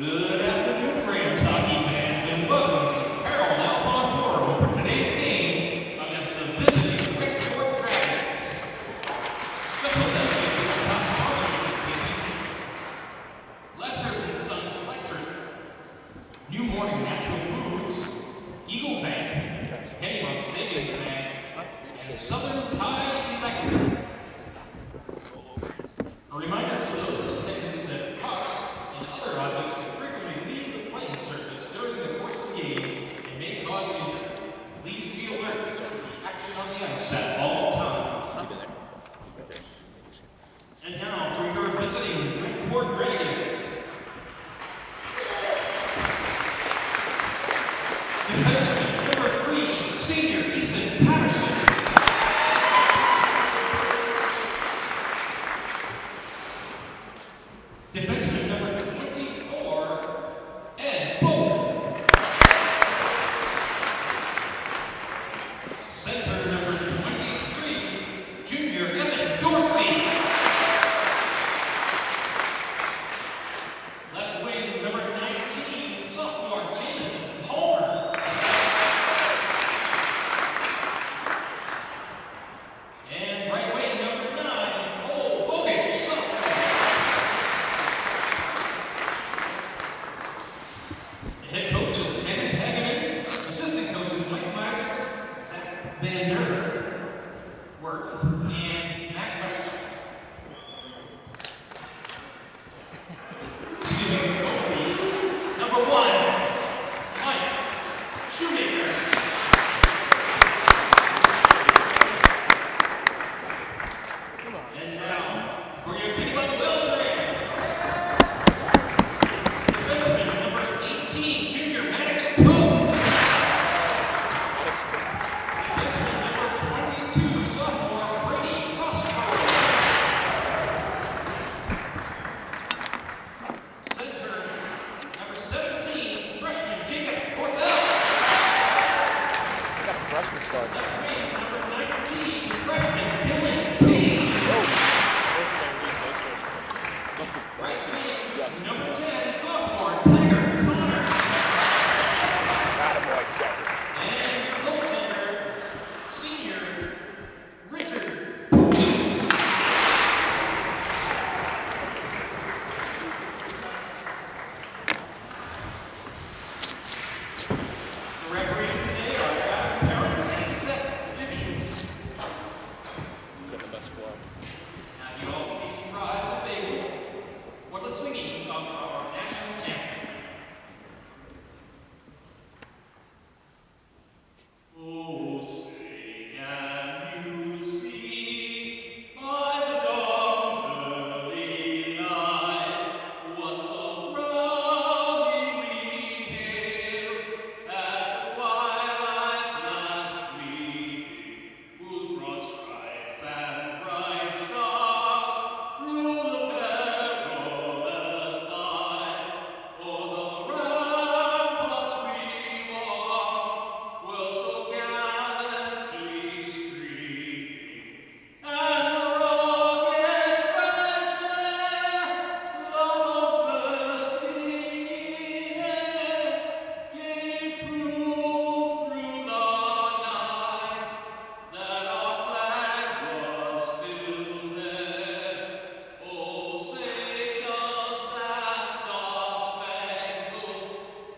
Good afternoon, Rams hockey fans, and welcome to Carroll Alphon Forum for today's game against the visiting Freeport Dragons. Special thank you to our top sponsors this season: Lesser and Sons Electric, New Morning Natural Foods, Eagle Bank, Kennebunk Savings Bank, and Southern Tide Electric. A reminder to those in attendance that pucks and other objects can frequently leave the playing surface during the course of the game and may cause injury. Please be alert of the action on the ice at all times. And now for your visiting Freeport Dragons. Defenseman number 3, senior Ethan Patterson. Defenseman number 24, Ed Bowen. Center number 23, junior Evan Dorsey. Left wing number 19, sophomore Jameson Palmer. And right wing number 9, Cole Bogich, sophomore. The head coach is Dennis Hageman. Assistant coaches Mike Myers, Zach Van Der Worth, and Matt Westcott. Excuse me, goalie number 1, Mike Shoemaker. And now for your Kennebunk Wells Rams. Defenseman number 18, junior Maddox Cole. Defenseman number 22, sophomore Brady Roscoe. Center number 17, freshman Jacob Cordell. Got a freshman start. Left wing number 19, freshman Dylan Payne. Right wing number 10, sophomore Tiger Connor. And your goaltender, senior Richard Pooches. The referees today are Adam Parent and Seth Libby. He's got the best flow. Now you all please rise if they will for the singing of our national anthem. Oh, say can you see by the dawn's early light what so proudly we hailed at the twilight's last gleaming, whose broad stripes and bright stars through the perilous night o'er the ramparts we watched were so gallantly streaming, and the rocket's red glare, those bursting in air, gave proof through the night that our flag was still there. Oh, say does that star-spangled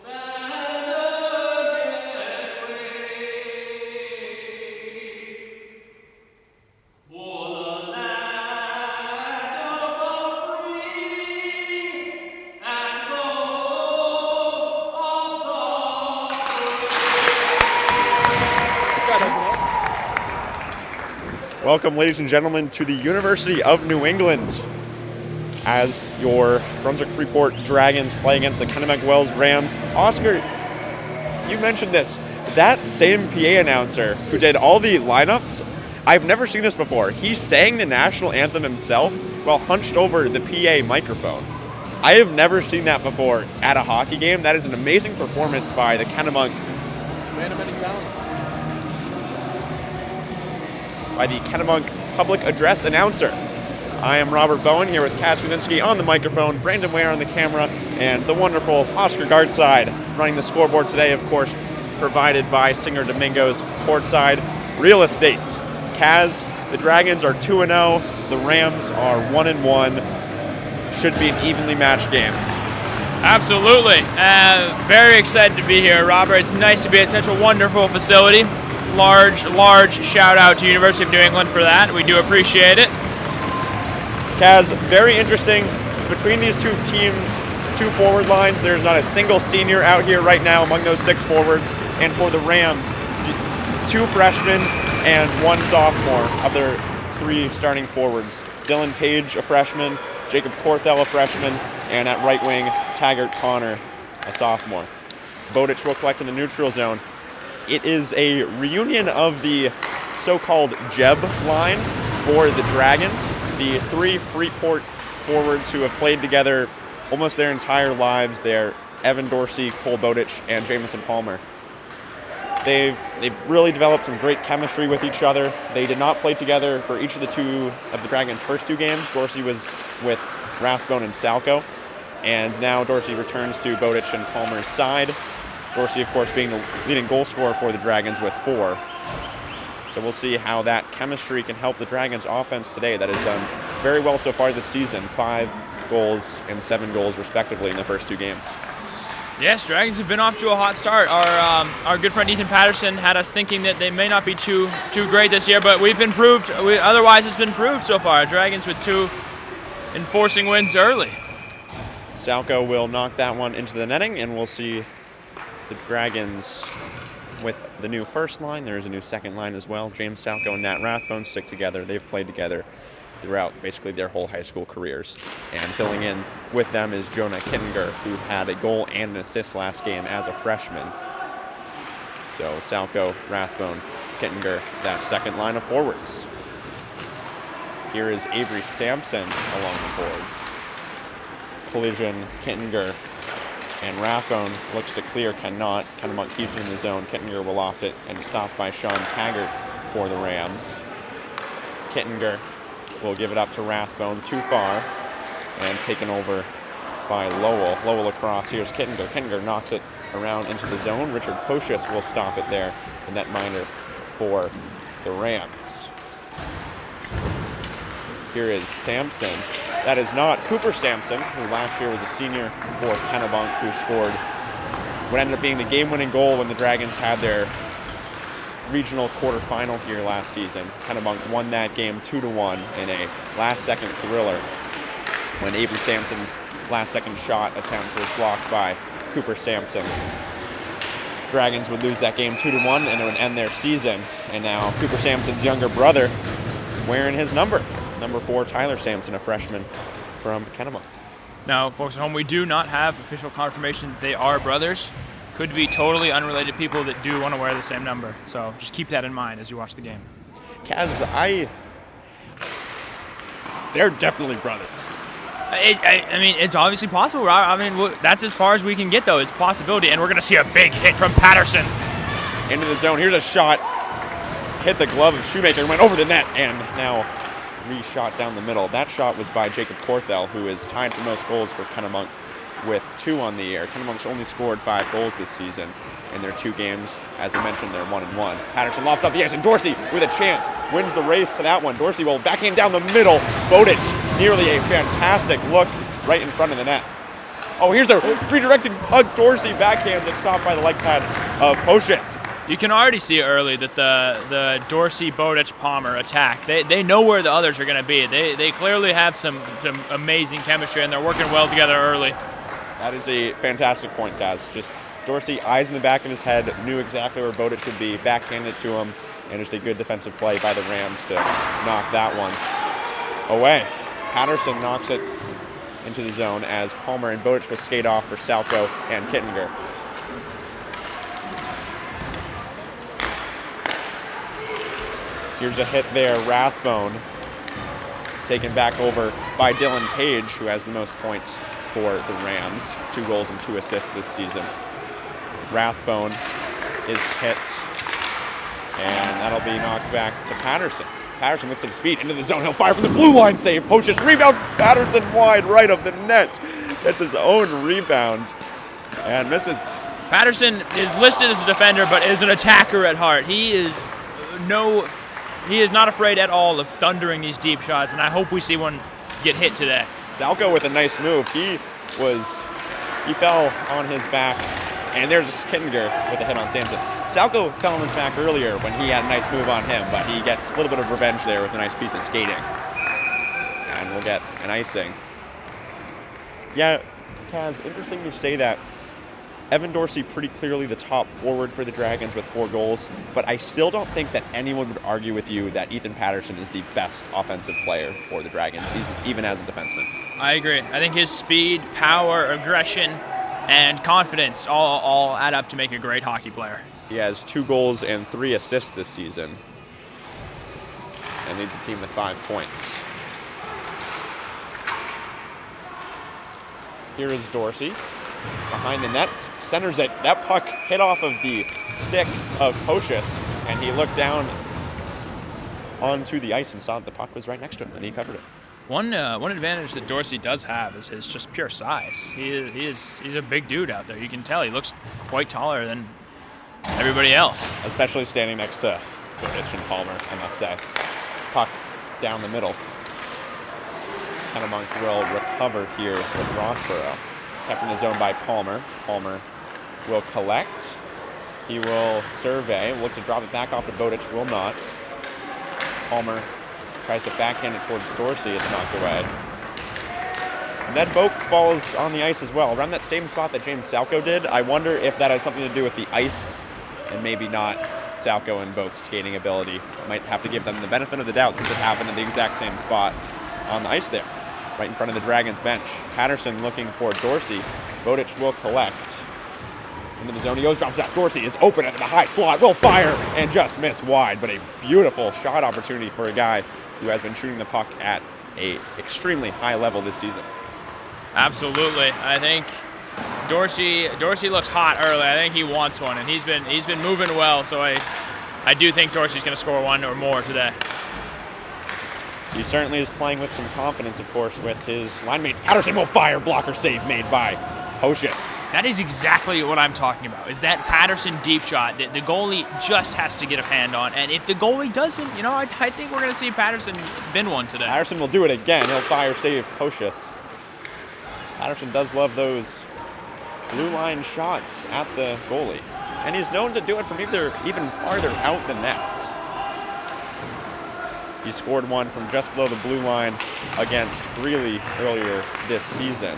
banner yet wave o'er the land of the free and the home of the Welcome, ladies and gentlemen, to the University of New England as your Brunswick Freeport Dragons play against the Kennebunk Wells Rams. Oscar, you mentioned this. That same PA announcer who did all the lineups, I've never seen this before. He sang the national anthem himself while hunched over the PA microphone. I have never seen that before at a hockey game. That is an amazing performance by the Kennebunk, Man of many talents. by the Kennebunk public address announcer. I am Robert Bowen here with Kosinski on the microphone, Brandon Ware on the camera, and the wonderful Oscar Gartside running the scoreboard today, of course, provided by Singer Domingo's Portside Real Estate. Kaz, the Dragons are 2-0, the Rams are 1-1. Should be an evenly matched game. Absolutely. Very excited to be here, Robert. It's nice to be at such a wonderful facility. Large shout out to University of New England for that. We do appreciate it. Kaz, very interesting. Between these two teams, two forward lines, there's not a single senior out here right now among those 6 forwards. And for the Rams, 2 freshmen and 1 sophomore of their 3 starting forwards. Dylan Page, a freshman, Jacob Korthel, a freshman, and at right wing, Taggart Connor, a sophomore. Bowditch will collect in the neutral zone. It is a reunion of the so-called Jeb line for the Dragons, the 3 Freeport forwards who have played together almost their entire lives. They're Evan Dorsey, Cole Bowditch, and Jamison Palmer. They've really developed some great chemistry with each other. They did not play together for each of the 2 of the Dragons' first 2 games. Dorsey was with Rathbone and Salco, and now Dorsey returns to Bowditch and Palmer's side. Dorsey, of course, being the leading goal scorer for the Dragons with 4. So we'll see how that chemistry can help the Dragons' offense today. That has done very well so far this season. 5 goals and 7 goals, respectively, in the first 2 games. Yes, Dragons have been off to a hot start. Our good friend Ethan Patterson had us thinking that they may not be too great this year, but we've improved. Otherwise, it's been proved so far. Dragons with 2 enforcing wins early. Salco will knock that one into the netting, and we'll see the Dragons with the new first line. There's a new second line as well. James Salco and Nat Rathbone stick together. They've played together throughout basically their whole high school careers. And filling in with them is Jonah Kittinger, who had a goal and an assist last game as a freshman. So Salco, Rathbone, Kittinger, that second line of forwards. Here is Avery Sampson along the boards. Collision, Kittinger, and Rathbone looks to clear, cannot. Kennebunk keeps it in the zone. Kittinger will loft it and stopped by Sean Taggart for the Rams. Kittinger will give it up to Rathbone, too far, and taken over by Lowell. Lowell across, here's Kittinger. Kittinger knocks it around into the zone. Richard Pocius will stop it there, the netminder for the Rams. Here is Sampson. That is not Cooper Sampson, who last year was a senior for Kennebunk, who scored what ended up being the game-winning goal when the Dragons had their regional quarterfinal here last season. Kennebunk won that game 2-1 in a last-second thriller when Avery Sampson's last-second shot attempt was blocked by Cooper Sampson. Dragons would lose that game 2-1, and it would end their season. And now Cooper Sampson's younger brother wearing his number 4, Tyler Sampson, a freshman from Kennebunk. Now, folks at home, we do not have official confirmation that they are brothers. Could be totally unrelated people that do want to wear the same number. So just keep that in mind as you watch the game. Kaz, they're definitely brothers. I mean, it's obviously possible. I mean, that's as far as we can get, though, is possibility. And we're going to see a big hit from Patterson. Into the zone. Here's a shot. Hit the glove of Shoemaker, went over the net, and now re-shot down the middle. That shot was by Jacob Korthel, who is tied for most goals for Kennebunk with 2 on the year. Kennebunk's only scored 5 goals this season in their 2 games. As I mentioned, they're 1-1. Patterson lofts up the ice, and Dorsey with a chance wins the race to that one. Dorsey will backhand down the middle. Bowditch, nearly a fantastic look right in front of the net. Oh, here's a redirecting puck. Dorsey backhands it, stopped by the leg pad of Pocius. You can already see early that the Dorsey, Bowditch, Palmer attack, they know where the others are going to be. They clearly have some amazing chemistry, and they're working well together early. That is a fantastic point, Kaz. Just Dorsey, eyes in the back of his head, knew exactly where Bowditch would be, backhanded to him, and just a good defensive play by the Rams to knock that one away. Patterson knocks it into the zone as Palmer and Bowditch will skate off for Salco and Kittinger. Here's a hit there, Rathbone, taken back over by Dylan Page, who has the most points for the Rams, 2 goals and 2 assists this season. Rathbone is hit, and that'll be knocked back to Patterson. Patterson with some speed into the zone. He'll fire from the blue line, save. Pocious rebound. Patterson wide right of the net. Gets his own rebound and misses. Patterson is listed as a defender, but is an attacker at heart. He is not afraid at all of thundering these deep shots, and I hope we see one get hit today. Salko with a nice move. He fell on his back, and there's Kittinger with a hit on Sampson. Salko fell on his back earlier when he had a nice move on him, but he gets a little bit of revenge there with a nice piece of skating. And we'll get an icing. Yeah, Kaz, interesting to say that Evan Dorsey pretty clearly the top forward for the Dragons with 4 goals, but I still don't think that anyone would argue with you that Ethan Patterson is the best offensive player for the Dragons, even as a defenseman. I agree. I think his speed, power, aggression, and confidence all add up to make a great hockey player. He has 2 goals and 3 assists this season and leads the team with 5 points. Here is Dorsey behind the net, centers it. That puck hit off of the stick of Pocious, and he looked down onto the ice and saw that the puck was right next to him, and he covered it. One advantage that Dorsey does have is his just pure size. He's a big dude out there. You can tell he looks quite taller than everybody else. Especially standing next to Bowditch and Palmer, I must say. Puck down the middle. Kennebunk will recover here with Rossborough. Kept in the zone by Palmer. Palmer will collect. He will survey. Look to drop it back off to Bowditch. Will not. Palmer tries to backhand it towards Dorsey. It's knocked away. And then Boak falls on the ice as well, around that same spot that James Salko did. I wonder if that has something to do with the ice and maybe not Salko and Boak's skating ability. Might have to give them the benefit of the doubt since it happened in the exact same spot on the ice there, right in front of the Dragons bench. Patterson looking for Dorsey. Bowditch will collect. Into the zone, he goes, drops off. Dorsey is open at the high slot, will fire and just miss wide, but a beautiful shot opportunity for a guy who has been shooting the puck at a extremely high level this season. Absolutely. I think Dorsey looks hot early. I think he wants one, and he's been moving well, so I do think Dorsey's going to score one or more today. He certainly is playing with some confidence, of course, with his line mates. Patterson will fire, blocker save made by Pocious. That is exactly what I'm talking about, is that Patterson deep shot that the goalie just has to get a hand on. And if the goalie doesn't, I think we're going to see Patterson bin one today. Patterson will do it again. He'll fire, save Pocious. Patterson does love those blue line shots at the goalie. And he's known to do it from even farther out than that. He scored one from just below the blue line against Greeley earlier this season.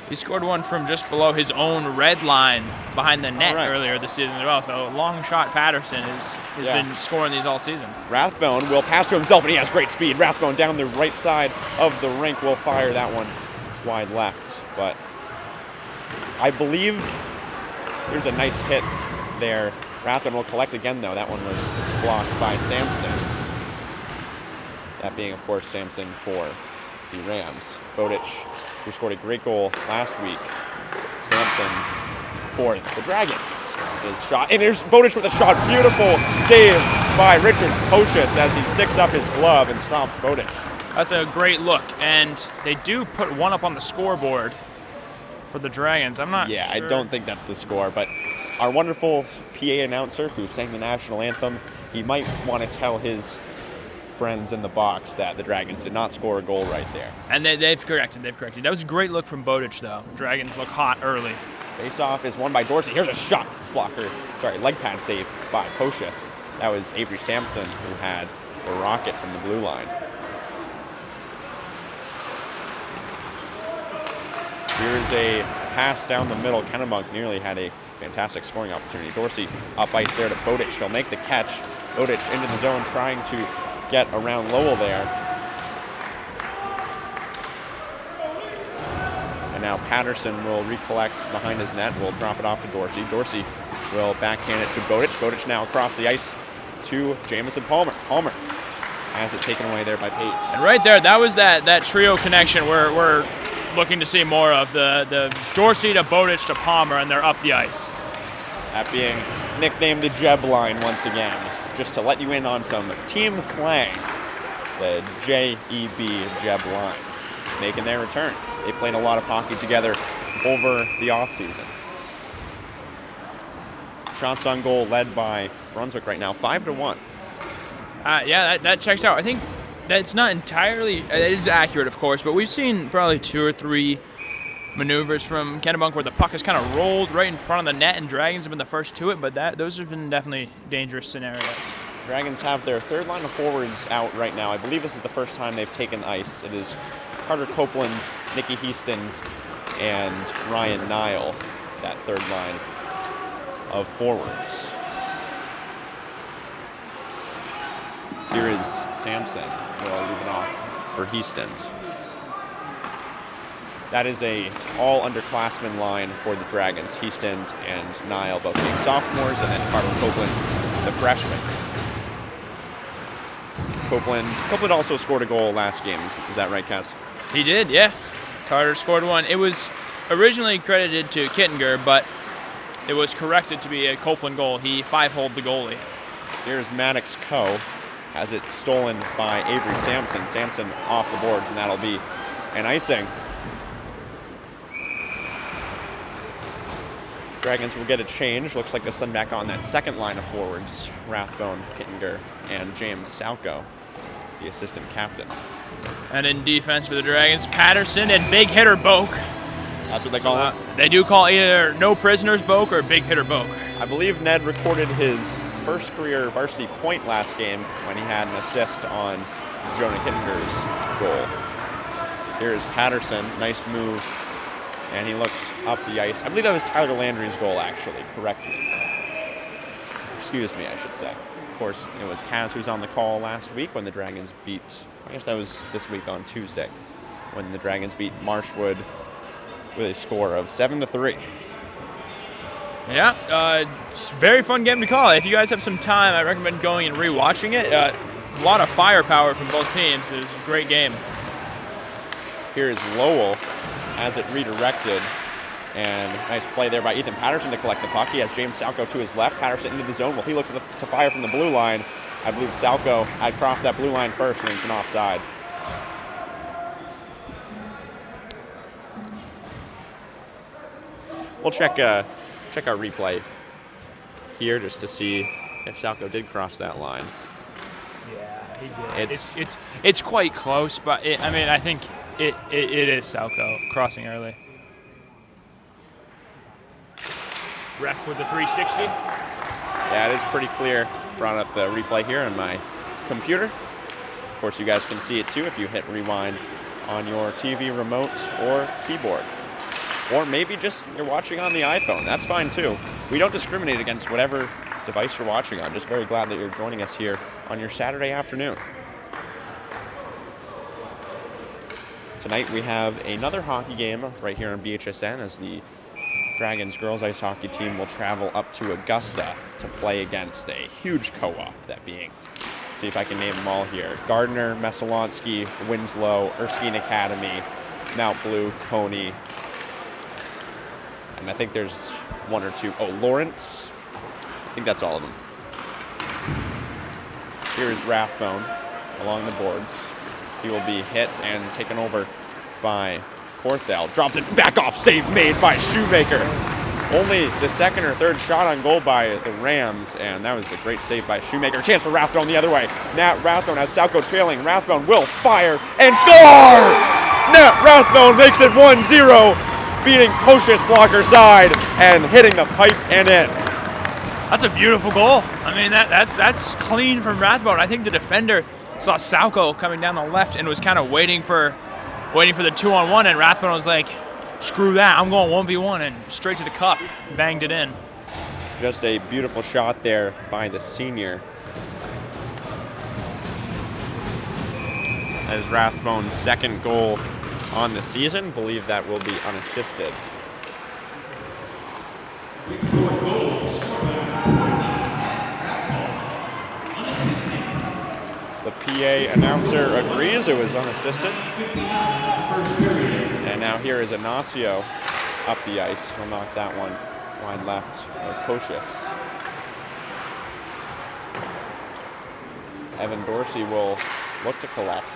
He scored one from just below his own red line behind the net earlier this season as well. So long shot Patterson has been scoring these all season. Rathbone will pass to himself, and he has great speed. Rathbone down the right side of the rink will fire that one wide left. But I believe there's a nice hit there. Rathbone will collect again, though. That one was blocked by Sampson. That being, of course, Sampson for the Rams. Bowditch, who scored a great goal last week. Sampson for the Dragons. His shot, and there's Bowditch with a shot. Beautiful save by Richard Pocious as he sticks up his glove and stops Bowditch. That's a great look, and they do put one up on the scoreboard for the Dragons. I'm not sure. I don't think that's the score, but our wonderful PA announcer who sang the national anthem, he might want to tell his friends in the box that the Dragons did not score a goal right there. And they've corrected. That was a great look from Bowditch, though. Dragons look hot early. Face-off is won by Dorsey. Here's a shot leg pad save by Pocious. That was Avery Sampson who had a rocket from the blue line. Here's a pass down the middle. Kennebunk nearly had a fantastic scoring opportunity. Dorsey up ice there to Bowditch. He'll make the catch. Bowditch into the zone trying to get around Lowell there. And now Patterson will recollect behind his net. Will drop it off to Dorsey. Dorsey will backhand it to Bowditch. Bowditch now across the ice to Jamison Palmer. Palmer has it taken away there by Pate. And right there, that was that trio connection we're looking to see more of. The Dorsey to Bowditch to Palmer, and they're up the ice. That being nicknamed the Jeb line once again, just to let you in on some team slang. The J-E-B Jeb line making their return. They played a lot of hockey together over the offseason. Shots on goal led by Brunswick right now, 5-1. Yeah, that checks out. I think that's not entirely, it is accurate, of course, but we've seen probably 2 or 3 maneuvers from Kennebunk where the puck has kind of rolled right in front of the net, and Dragons have been the first to it, but those have been definitely dangerous scenarios. Dragons have their third line of forwards out right now. I believe this is the first time they've taken ice. It is Carter Copeland, Nicky Heaston, and Ryan Nile, that third line of forwards. Here is Sampson. We'll leave it off for Heaston. That is a all underclassmen line for the Dragons. Heaston and Nile both being sophomores, and then Carter Copeland, the freshman. Copeland also scored a goal last game. Is that right, Kaz? He did, yes. Carter scored one. It was originally credited to Kittinger, but it was corrected to be a Copeland goal. He 5-holed the goalie. Here's Maddox Coe. Has it stolen by Avery Sampson. Sampson off the boards, and that'll be an icing. Dragons will get a change. Looks like they'll send back on that second line of forwards. Rathbone, Kittinger, and James Salco, the assistant captain. And in defense for the Dragons, Patterson and big hitter Boak. That's what they call it? They do call either no prisoners Boak or big hitter Boak. I believe Ned recorded his first career varsity point last game when he had an assist on Jonah Kittinger's goal. Here is Patterson. Nice move. And he looks up the ice. I believe that was Tyler Landry's goal, actually. Correct me. Excuse me, I should say. Of course, it was Kaz who's on the call last week when the Dragons beat, I guess that was this week on Tuesday, when the Dragons beat Marshwood with a score of 7-3. Yeah, it's a very fun game to call. If you guys have some time, I recommend going and rewatching it. A lot of firepower from both teams. It was a great game. Here is Lowell as it redirected, and nice play there by Ethan Patterson to collect the puck. He has James Salco to his left. Patterson into the zone. Well, he looks to fire from the blue line. I believe Salco had crossed that blue line first, and it's an offside. We'll check our replay here just to see if Salco did cross that line. Yeah, he did. It's quite close, but I think it is Salco crossing early. Ref with the 360. Yeah, it is pretty clear. Brought up the replay here on my computer. Of course, you guys can see it too if you hit rewind on your TV remote or keyboard. Or maybe just you're watching on the iPhone. That's fine too. We don't discriminate against whatever device you're watching on. Just very glad that you're joining us here on your Saturday afternoon. Tonight we have another hockey game right here on BHSN as the Dragons girls ice hockey team will travel up to Augusta to play against a huge co-op, that being, let's see if I can name them all here, Gardner, Messalonsky, Winslow, Erskine Academy, Mount Blue, Coney, and I think there's one or two. Oh, Lawrence. I think that's all of them. Here's Rathbone along the boards. He will be hit and taken over by Korthel. Drops it back off. Save made by Shoemaker. Only the second or third shot on goal by the Rams, and that was a great save by Shoemaker. Chance for Rathbone the other way. Nat Rathbone has Salco trailing. Rathbone will fire and score! Nat Rathbone makes it 1-0, beating Posh's blocker side and hitting the pipe and in. That's a beautiful goal. I mean, that's clean from Rathbone. I think the defender saw Salco coming down the left and was kind of waiting for the 2-on-1, and Rathbone was like, screw that, I'm going 1v1, and straight to the cup, banged it in. Just a beautiful shot there by the senior. That is Rathbone's second goal on the season. Believe that will be unassisted. The PA announcer agrees it was unassisted. And now here is Ignacio up the ice. He'll knock that one Wide left of Pocius. Evan Dorsey will look to collect.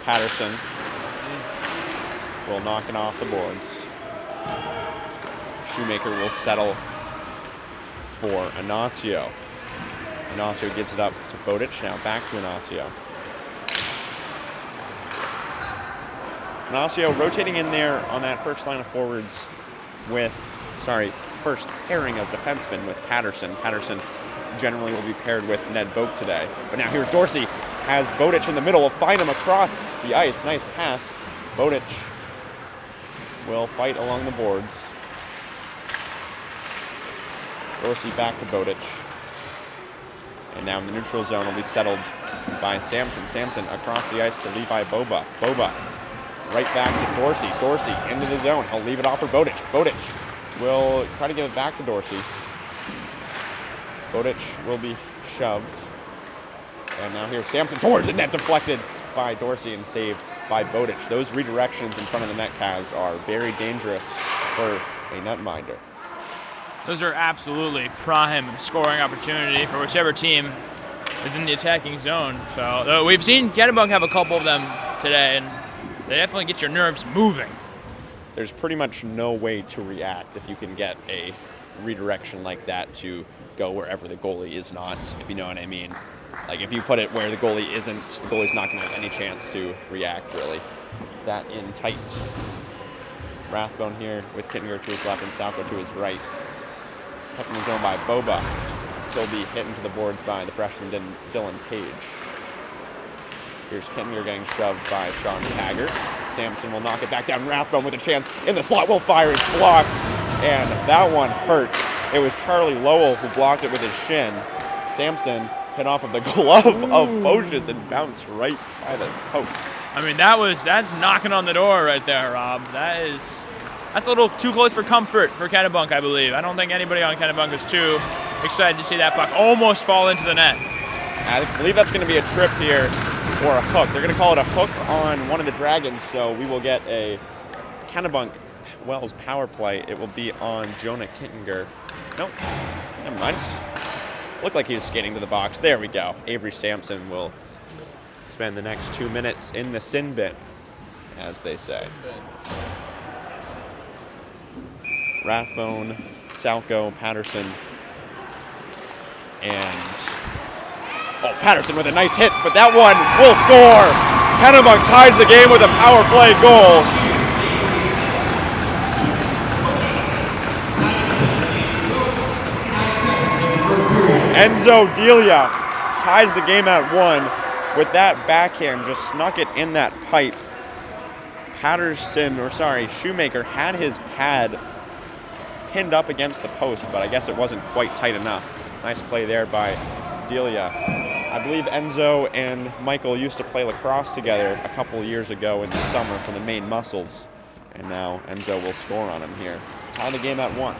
Patterson will knock it off the boards. Shoemaker will settle for Inacio. Inacio gives it up to Bodic, now back to Inacio. Inacio rotating in there on that first line of forwards with, first pairing of defensemen with Patterson. Patterson generally will be paired with Ned Boak today. But now here's Dorsey, has Bodic in the middle, will find him across the ice. Nice pass. Bodic will fight along the boards. Dorsey back to Bodic. And now in the neutral zone will be settled by Samson. Samson across the ice to Levi Bobuff. Bobuff right back to Dorsey. Dorsey into the zone. He'll leave it off for Bodic. Bodic will try to give it back to Dorsey. Bodic will be shoved. And now here's Samson towards the net, deflected by Dorsey and saved by Bodic. Those redirections in front of the net, Kaz, are very dangerous for a netminder. Those are absolutely prime scoring opportunity for whichever team is in the attacking zone. So we've seen Kennebunk have a couple of them today, and they definitely get your nerves moving. There's pretty much no way to react if you can get a redirection like that to go wherever the goalie is not, if you know what I mean. Like if you put it where the goalie isn't, the goalie's not going to have any chance to react, really. That in tight. Rathbone here with Kittinger to his left and Salco to his right. Kept in the zone by Boba. He'll be hit into the boards by the freshman Dylan Page. Here's Kittinger getting shoved by Sean Taggart. Sampson will knock it back down. Rathbone with a chance in the slot will fire. It's blocked, and that one hurt. It was Charlie Lowell who blocked it with his shin. Sampson hit off of the glove of Pocius and bounced right by the post. I mean, that's knocking on the door right there, Rob. That's a little too close for comfort for Kennebunk, I believe. I don't think anybody on Kennebunk is too excited to see that puck almost fall into the net. I believe that's going to be a trip here or a hook. They're going to call it a hook on one of the Dragons, so we will get a Kennebunk Wells power play. It will be on Jonah Kittinger. Nope, never mind. Looked like he was skating to the box. There we go. Avery Sampson will spend the next 2 minutes in the sin bin, as they say. Rathbone, Salco, Patterson, and Patterson with a nice hit, but that one will score. Kennebunk ties the game with a power play goal. Enzo Delia ties the game at 1 with that backhand, just snuck it in that pipe. Shoemaker had his pad pinned up against the post, but I guess it wasn't quite tight enough. Nice play there by Delia. I believe Enzo and Michael used to play lacrosse together a couple years ago in the summer for the Maine Muscles, and now Enzo will score on him here. Tie the game at 1.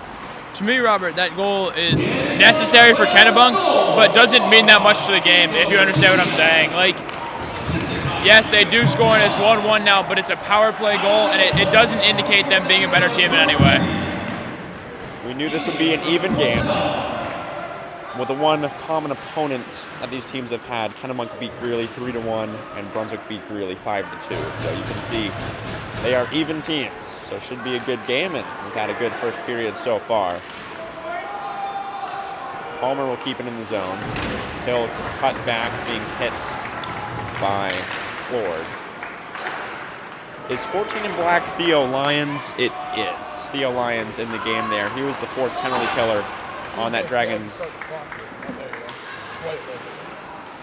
To me, Robert, that goal is necessary for Kennebunk, but doesn't mean that much to the game, if you understand what I'm saying. Like, yes, they do score and it's 1-1 now, but it's a power play goal, and it doesn't indicate them being a better team in any way. We knew this would be an even game. With the one common opponent that these teams have had, Kennebunk beat Greeley 3-1, and Brunswick beat Greeley 5-2. So you can see they are even teams. So it should be a good game, and we've had a good first period so far. Palmer will keep it in the zone. He'll cut back, being hit by Lord. Is 14 in black Theo Lyons? It is. Theo Lyons in the game there. He was the 4th penalty killer on that Dragon.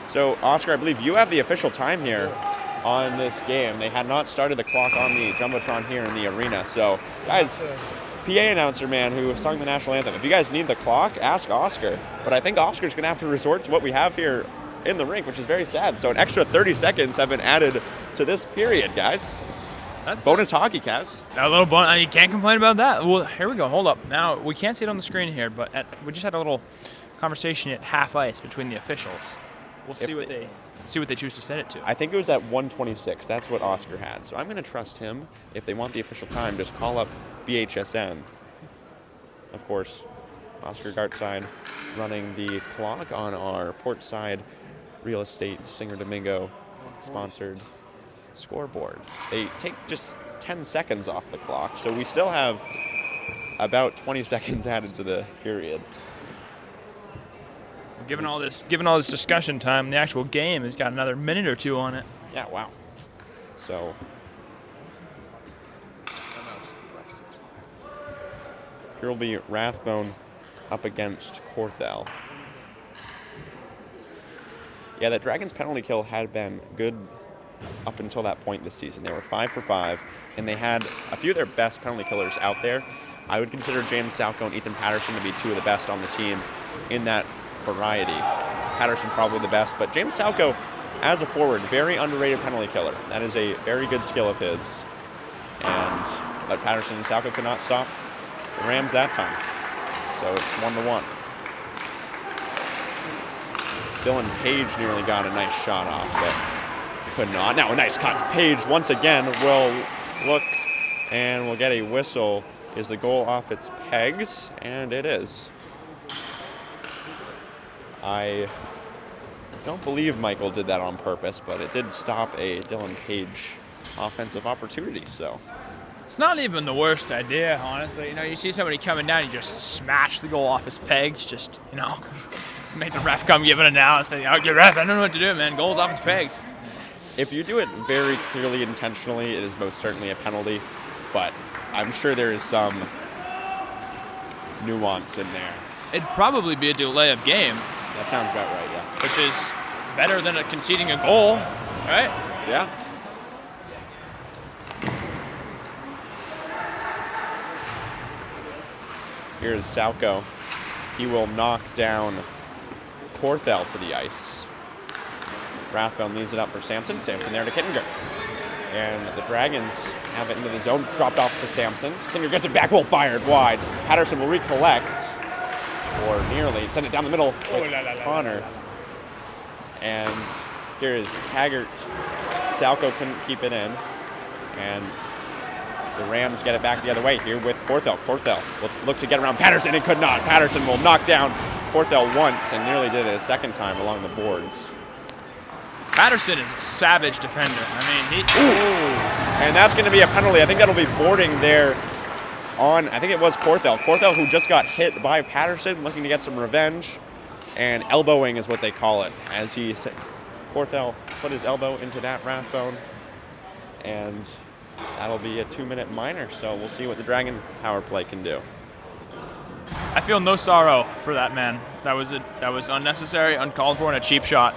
So, Oscar, I believe you have the official time here on this game. They had not started the clock on the Jumbotron here in the arena. So, guys, PA announcer man who sung the national anthem, if you guys need the clock, ask Oscar. But I think Oscar's going to have to resort to what we have here in the rink, which is very sad. So an extra 30 seconds have been added to this period, guys. That's bonus hockey, Kaz. A little bonus. You can't complain about that. Well, here we go. Hold up. Now, we can't see it on the screen here, but we just had a little conversation at half ice between the officials. we'll see what they choose to set it to. I think it was at 126. That's what Oscar had. So I'm going to trust him. If they want the official time, just call up BHSN. Of course, Oscar Gartside running the clock on our Portside Real Estate Singer Domingo sponsored scoreboard. They take just 10 seconds off the clock, so we still have about 20 seconds added to the period. Given all this discussion time, the actual game has got another minute or two on it. Yeah, wow. So here will be Rathbone up against Corthell. Yeah, that Dragons penalty kill had been good up until that point this season. They were 5 for 5, and they had a few of their best penalty killers out there. I would consider James Salco and Ethan Patterson to be two of the best on the team in that variety. Patterson probably the best, but James Salco, as a forward, very underrated penalty killer. That is a very good skill of his. But Patterson and Salco could not stop the Rams that time. So it's 1-1. Dylan Page nearly got a nice shot off, but could not. Now a nice cut. Page once again will look and will get a whistle. Is the goal off its pegs? And it is. I don't believe Michael did that on purpose, but it did stop a Dylan Page offensive opportunity, so. It's not even the worst idea, honestly. You know, you see somebody coming down, you just smash the goal off his pegs, just, you know, make the ref come give an announcement. Your ref, I don't know what to do, man. Goal's off his pegs. If you do it very clearly intentionally, it is most certainly a penalty, but I'm sure there is some nuance in there. It'd probably be a delay of game. That sounds about right, yeah. Which is better than conceding a goal, right? Yeah. Here's Salco. He will knock down Corthell to the ice. Rathbone leaves it up for Sampson. Sampson there to Kittinger. And the Dragons have it into the zone. Dropped off to Sampson. Kittinger gets it back. Well fired wide. Patterson will recollect. Or nearly. Send it down the middle with Connor. And here is Taggart. Salco couldn't keep it in. And the Rams get it back the other way here with Corthell. Corthell will look to get around Patterson and could not. Patterson will knock down Corthell once and nearly did it a second time along the boards. Patterson is a savage defender. I mean, And that's going to be a penalty. I think that'll be boarding there on, I think it was Corthell. Corthell, who just got hit by Patterson, looking to get some revenge. And elbowing is what they call it. As he said, Corthell put his elbow into that Rathbone. And that'll be a 2-minute minor. So we'll see what the Dragon power play can do. I feel no sorrow for that man. That was unnecessary, uncalled for, and a cheap shot.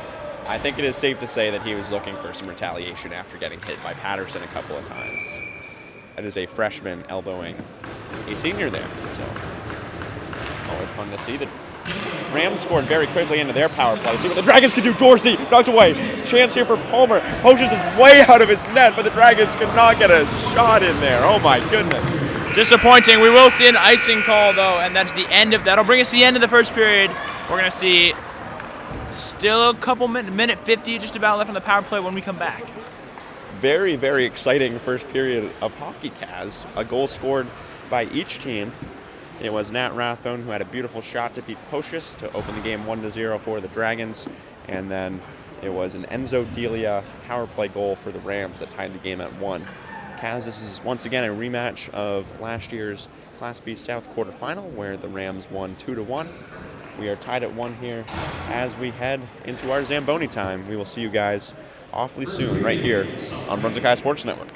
I think it is safe to say that he was looking for some retaliation after getting hit by Patterson a couple of times. That is a freshman elbowing a senior there, so always fun to see. The Rams scored very quickly into their power play. See what the Dragons can do. Dorsey knocked away. Chance here for Palmer. Poaches is way out of his net, but the Dragons could not get a shot in there. Oh my goodness. Disappointing. We will see an icing call though, and that's the end of that'll bring us to the end of the first period. We're gonna see still a couple minute 50 just about left on the power play when we come back. Very, very exciting first period of hockey, Kaz. A goal scored by each team. It was Nat Rathbone who had a beautiful shot to beat Pocius to open the game 1-0 for the Dragons. And then it was an Enzo Delia power play goal for the Rams that tied the game at 1. Kaz, this is once again a rematch of last year's Class B South quarterfinal where the Rams won 2-1. We are tied at 1 here as we head into our Zamboni time. We will see you guys awfully soon right here on Brunswick High Sports Network.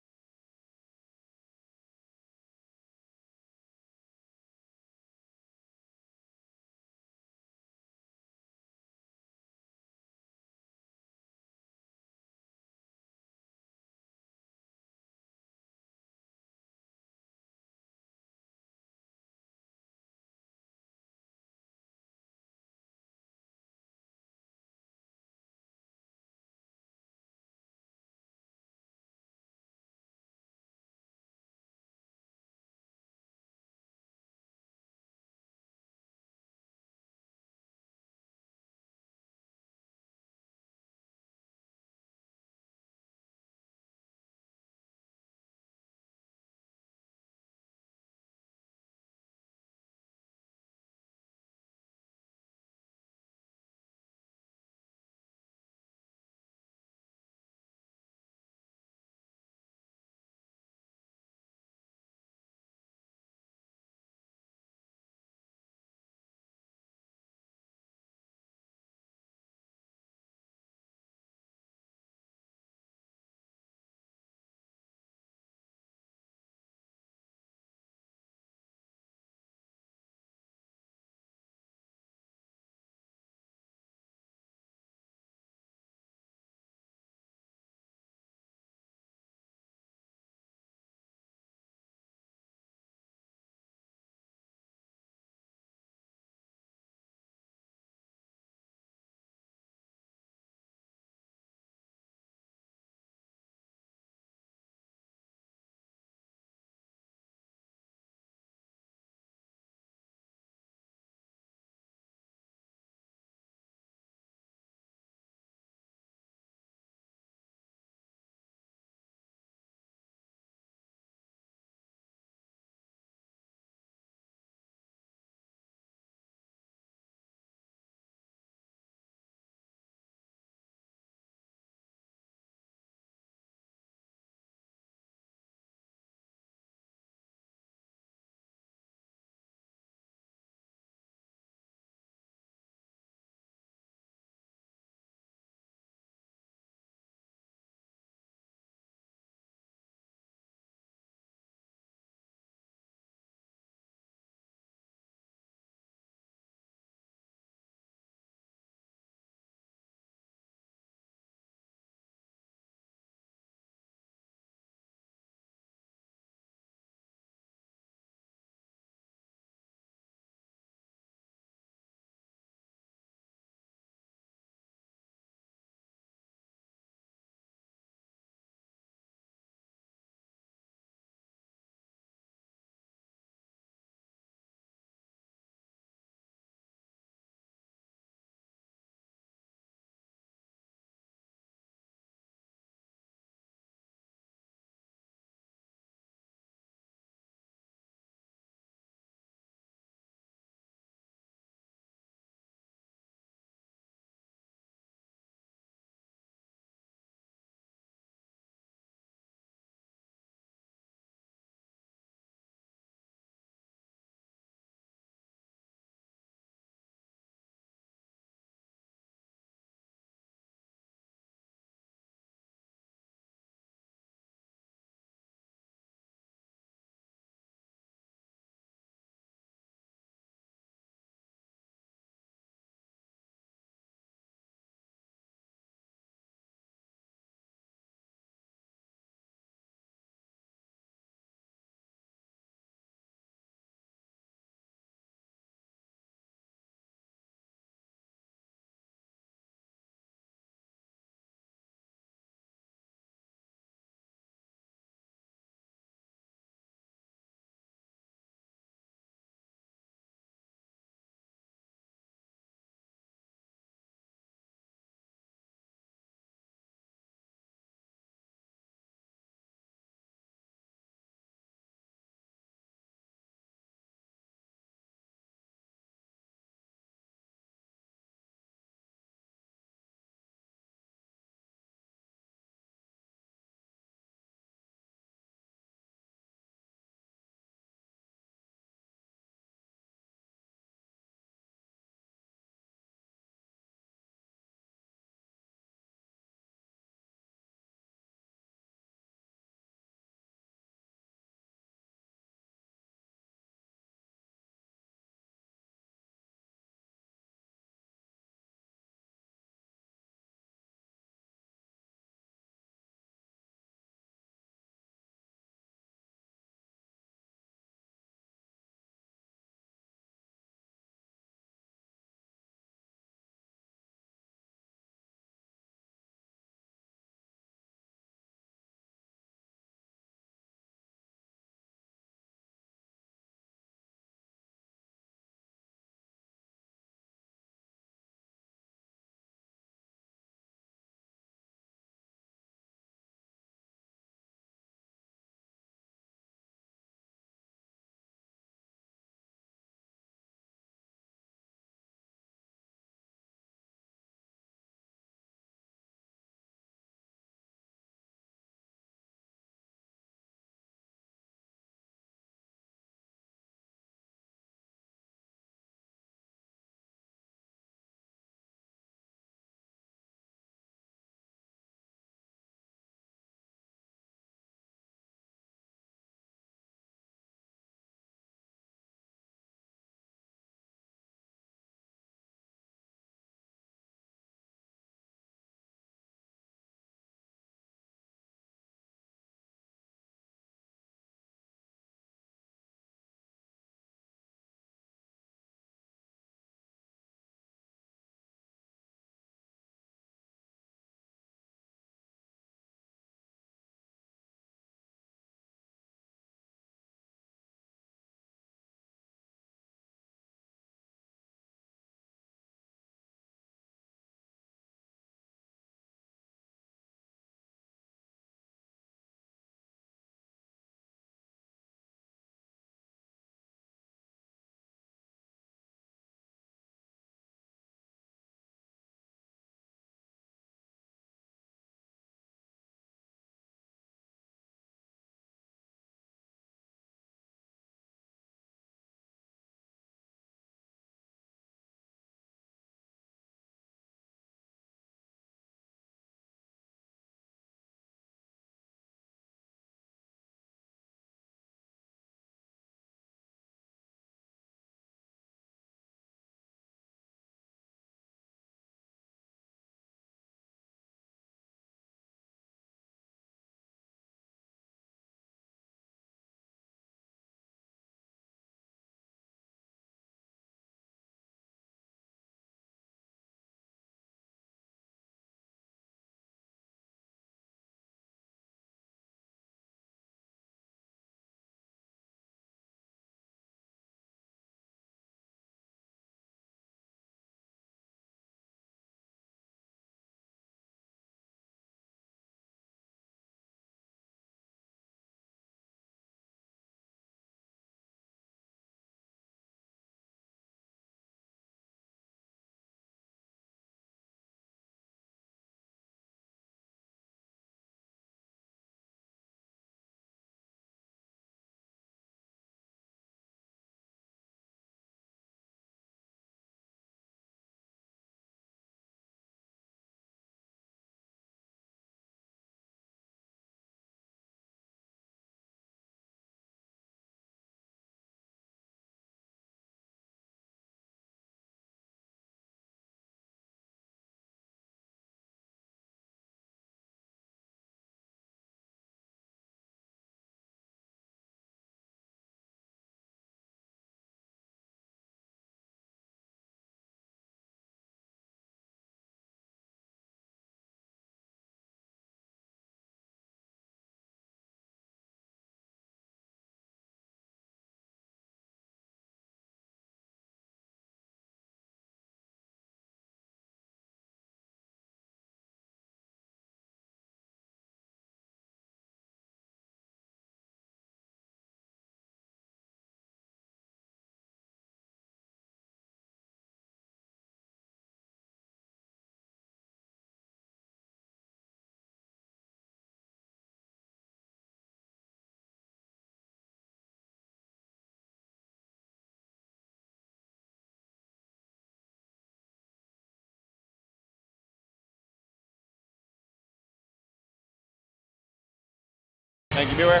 Thank you, Muir.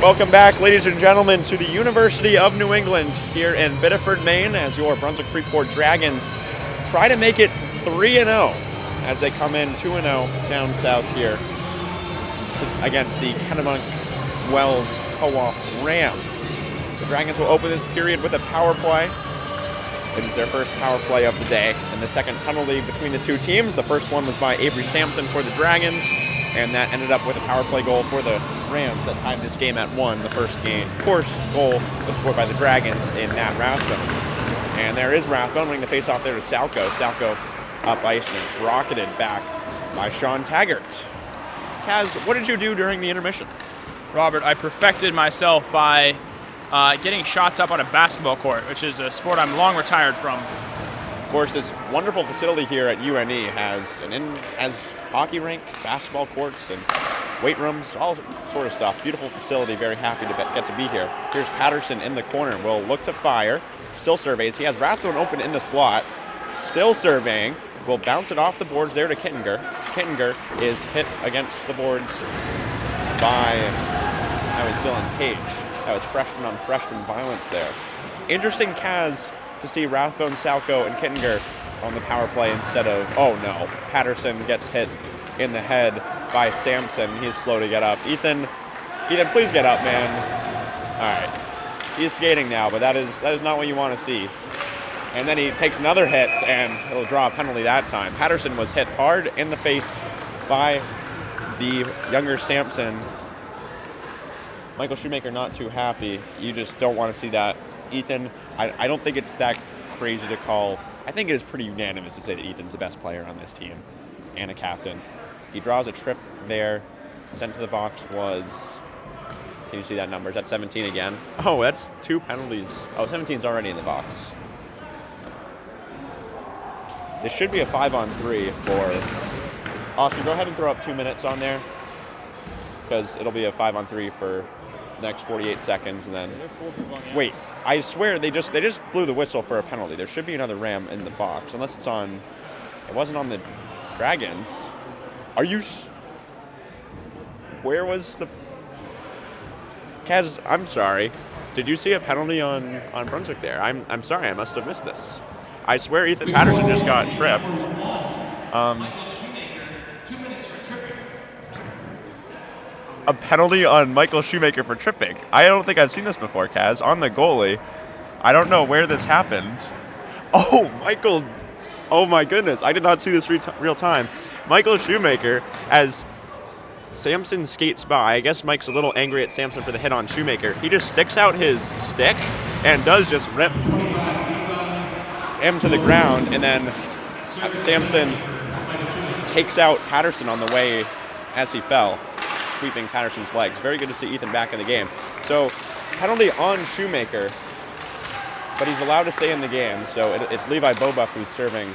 Welcome back, ladies and gentlemen, to the University of New England here in Biddeford, Maine, as your Brunswick Freeport Dragons try to make it 3-0 as they come in 2-0 down south here against the Kennebunk Wells Co-op Rams. The Dragons will open this period with a power play. It is their first power play of the day, and the second penalty between the two teams. The first one was by Avery Sampson for the Dragons, and that ended up with a power play goal for the Rams that tied this game at 1. The first goal was scored by the Dragons in Nat Rathbone. And there is Rathbone winning the faceoff there to Salco. Salco up ice, and it's rocketed back by Sean Taggart. Kaz, what did you do during the intermission? Robert, I perfected myself by getting shots up on a basketball court, which is a sport I'm long retired from. Of course, this wonderful facility here at UNE has hockey rink, basketball courts, and weight rooms, all sort of stuff. Beautiful facility, very happy to get to be here. Here's Patterson in the corner, will look to fire, still surveys. He has Rathbone open in the slot, still surveying, will bounce it off the boards there to Kittinger. Kittinger is hit against the boards by, that was Dylan Page. That was freshman on freshman violence there. Interesting, Kaz, to see Rathbone, Salco, and Kittinger on the power play instead of, oh no, Patterson gets hit in the head by Sampson. He's slow to get up. Ethan, please get up, man. All right, he's skating now, but that is not what you want to see. And then he takes another hit, and he'll draw a penalty that time. Patterson was hit hard in the face by the younger Sampson. Michael Shoemaker not too happy. You just don't want to see that. Ethan, I don't think it's that crazy to call. I think it is pretty unanimous to say that Ethan's the best player on this team and a captain. He draws a trip there. Sent to the box was, can you see that number? Is that 17 again? Oh, that's 2 penalties. Oh, 17's already in the box. This should be a 5-on-3 for Oscar. Go ahead and throw up 2 minutes on there, because it'll be a 5-on-3 for the next 48 seconds, and then wait. I swear they just blew the whistle for a penalty. There should be another Ram in the box, unless it's on. It wasn't on the Dragons. Are you? Where was the? Kaz, I'm sorry. Did you see a penalty on Brunswick there? I'm sorry. I must have missed this. I swear Ethan Patterson just got tripped. A penalty on Michael Shoemaker for tripping. I don't think I've seen this before, Kaz. On the goalie. I don't know where this happened. Oh, Michael. Oh, my goodness. I did not see this real time. Michael Shoemaker, as Sampson skates by. I guess Mike's a little angry at Sampson for the hit on Shoemaker. He just sticks out his stick and does just rip him to the ground. And then Sampson takes out Patterson on the way as he fell, sweeping Patterson's legs. Very good to see Ethan back in the game. So, penalty on Shoemaker, but he's allowed to stay in the game. So it's Levi Bobuff who's serving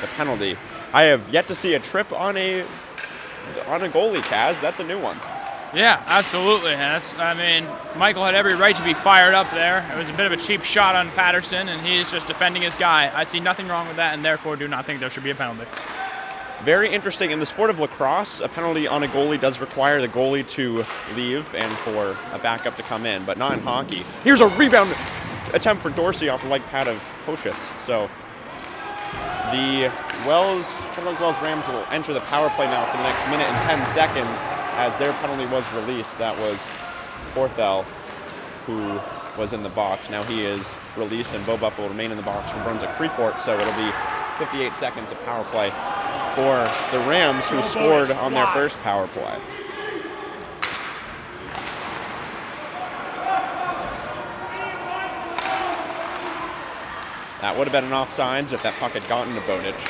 the penalty. I have yet to see a trip on a goalie, Kaz. That's a new one. Yeah, absolutely. Michael had every right to be fired up there. It was a bit of a cheap shot on Patterson, and he is just defending his guy. I see nothing wrong with that, and therefore do not think there should be a penalty. Very interesting. In the sport of lacrosse, a penalty on a goalie does require the goalie to leave and for a backup to come in, but not in hockey. Here's a rebound attempt for Dorsey off the leg pad of Pocius. So the Kennebunk Wells Rams will enter the power play now for the next minute and 10 seconds as their penalty was released. That was Forthell, who was in the box. Now he is released, and Bobuff will remain in the box for Brunswick Freeport. So it'll be 58 seconds of power play for the Rams, who scored on their first power play. That would have been an offsides if that puck had gotten to Bowditch.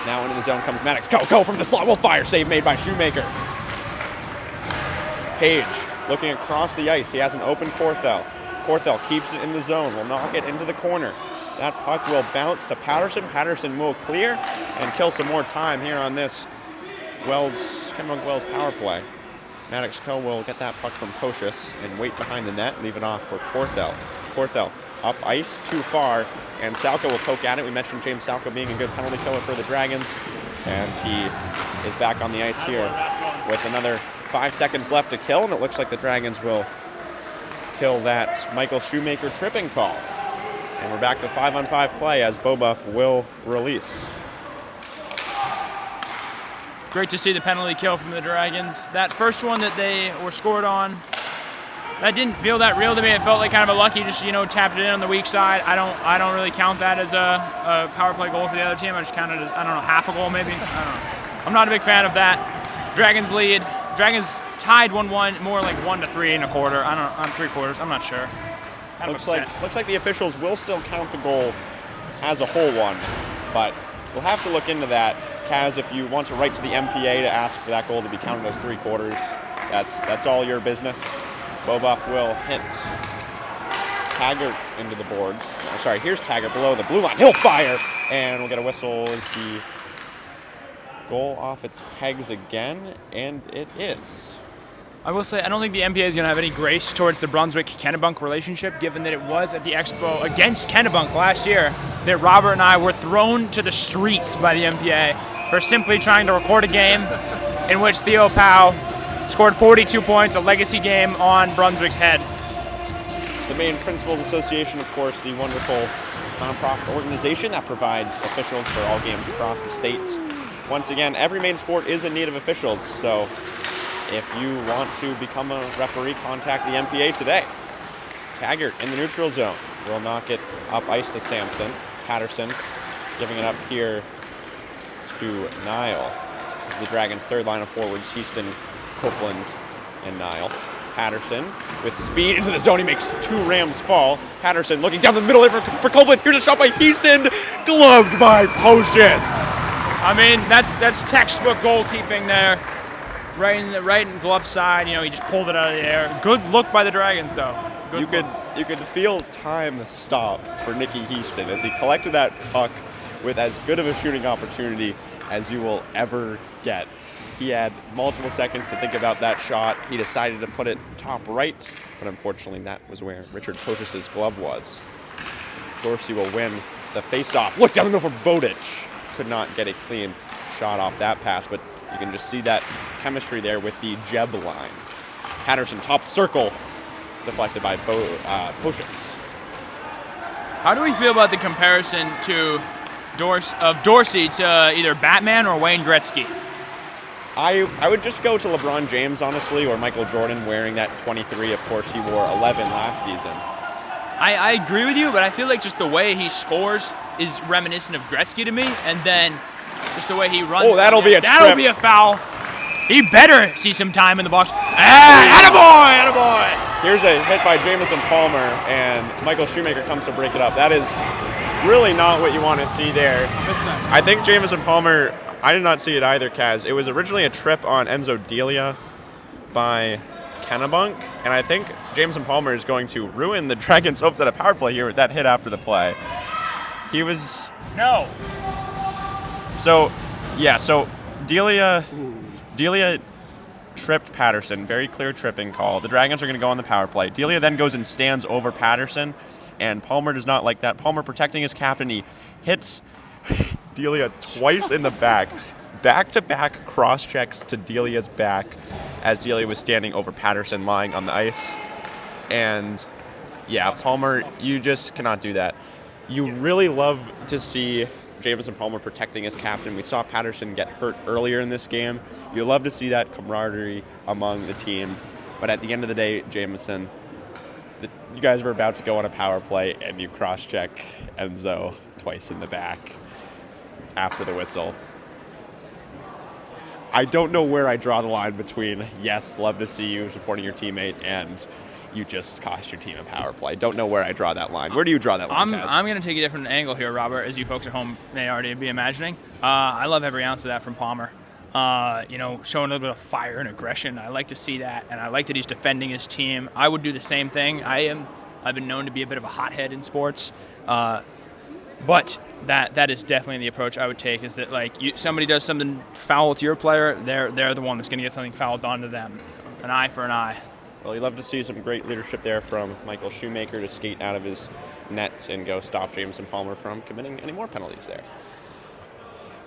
Now into the zone comes Maddox. Go from the slot. Will fire. Save made by Shoemaker. Page looking across the ice. He has an open Corthell. Corthell keeps it in the zone. Will knock it into the corner. That puck will bounce to Patterson. Patterson will clear and kill some more time here on this Kennebunk Wells power play. Maddox Co will get that puck from Pocius and wait behind the net, leave it off for Corthell. Corthell up ice, too far, and Salco will poke at it. We mentioned James Salco being a good penalty killer for the Dragons, and he is back on the ice here with another 5 seconds left to kill, and it looks like the Dragons will kill that Michael Shoemaker tripping call. And we're back to 5-on-5 play as Bobuff will release. Great to see the penalty kill from the Dragons. That first one that they were scored on, that didn't feel that real to me. It felt like kind of a lucky, just tapped it in on the weak side. I don't really count that as a power play goal for the other team. I just count it as, I don't know, half a goal maybe. I don't know. I'm not a big fan of that. Dragons lead. Dragons tied 1-1, more like 1 to 3 1/4. I don't know, on 3/4. I'm not sure. Kind of upset. Looks like the officials will still count the goal as a whole one, but we'll have to look into that. Kaz, if you want to write to the MPA to ask for that goal to be counted as 3/4, that's all your business. Bobuff will hit Taggart into the boards. Oh, sorry, here's Taggart below the blue line. He'll fire, and we'll get a whistle as the goal off its pegs again, and it is. I will say, I don't think the MPA is going to have any grace towards the Brunswick-Kennebunk relationship, given that it was at the Expo against Kennebunk last year that Robert and I were thrown to the streets by the MPA for simply trying to record a game in which Theo Powell scored 42 points, a legacy game on Brunswick's head. The Maine Principals Association, of course, the wonderful nonprofit organization that provides officials for all games across the state. Once again, every Maine sport is in need of officials, so if you want to become a referee, contact the MPA today. Taggart in the neutral zone will knock it up ice to Sampson. Patterson giving it up here to Nile. This is the Dragons' third line of forwards, Houston, Copeland, and Nile. Patterson with speed into the zone. He makes 2 Rams fall. Patterson looking down the middle for Copeland. Here's a shot by Houston, gloved by Postgis. I mean, that's textbook goalkeeping there. Right in glove side, he just pulled it out of the air. Good look by the Dragons, though. You could feel time stop for Nicky Houston as he collected that puck with as good of a shooting opportunity as you will ever get. He had multiple seconds to think about that shot. He decided to put it top right, but unfortunately that was where Richard Postgis' glove was. Dorsey will win the face-off. Look down the middle for Bowditch. Could not get a clean shot off that pass, but you can just see that chemistry there with the Jeb line. Patterson, top circle, deflected by Postgis. How do we feel about the comparison of Dorsey to either Batman or Wayne Gretzky? I would just go to LeBron James, honestly, or Michael Jordan wearing that 23. Of course, he wore 11 last season. I agree with you, but I feel like just the way he scores is reminiscent of Gretzky to me, and then just the way he runs. Oh, that'll be a That'll be a foul. He better see some time in the box. Attaboy! Here's a hit by Jamison Palmer, and Michael Shoemaker comes to break it up. That is really not what you want to see there. I think Jamison Palmer, I did not see it either, Kaz. It was originally a trip on Enzo Delia by Kennebunk, and I think Jamison Palmer is going to ruin the Dragons' hopes at a power play here with that hit after the play. He was... No. So Delia tripped Patterson. Very clear tripping call. The Dragons are going to go on the power play. Delia then goes and stands over Patterson, and Palmer does not like that. Palmer protecting his captain. He hits Delia twice in the back. Back-to-back cross-checks to Delia's back as Delia was standing over Patterson lying on the ice. And, yeah, Palmer, you just cannot do that. You really love to see Jamison Palmer protecting his captain. We saw Patterson get hurt earlier in this game. You love to see that camaraderie among the team. But at the end of the day, Jamison, you guys were about to go on a power play, and you cross-check Enzo twice in the back after the whistle. I don't know where I draw the line between, yes, love to see you supporting your teammate, and you just cost your team a power play. Don't know where I draw that line. Where do you draw that line, Kaz? I'm going to take a different angle here, Robert, as you folks at home may already be imagining. I love every ounce of that from Palmer. Showing a little bit of fire and aggression. I like to see that, and I like that he's defending his team. I would do the same thing. I've been known to be a bit of a hothead in sports, but that is definitely the approach I would take. Is that somebody does something foul to your player, they're the one that's going to get something fouled done to them. An eye for an eye. Well, you'd love to see some great leadership there from Michael Shoemaker to skate out of his net and go stop Jamison Palmer from committing any more penalties there.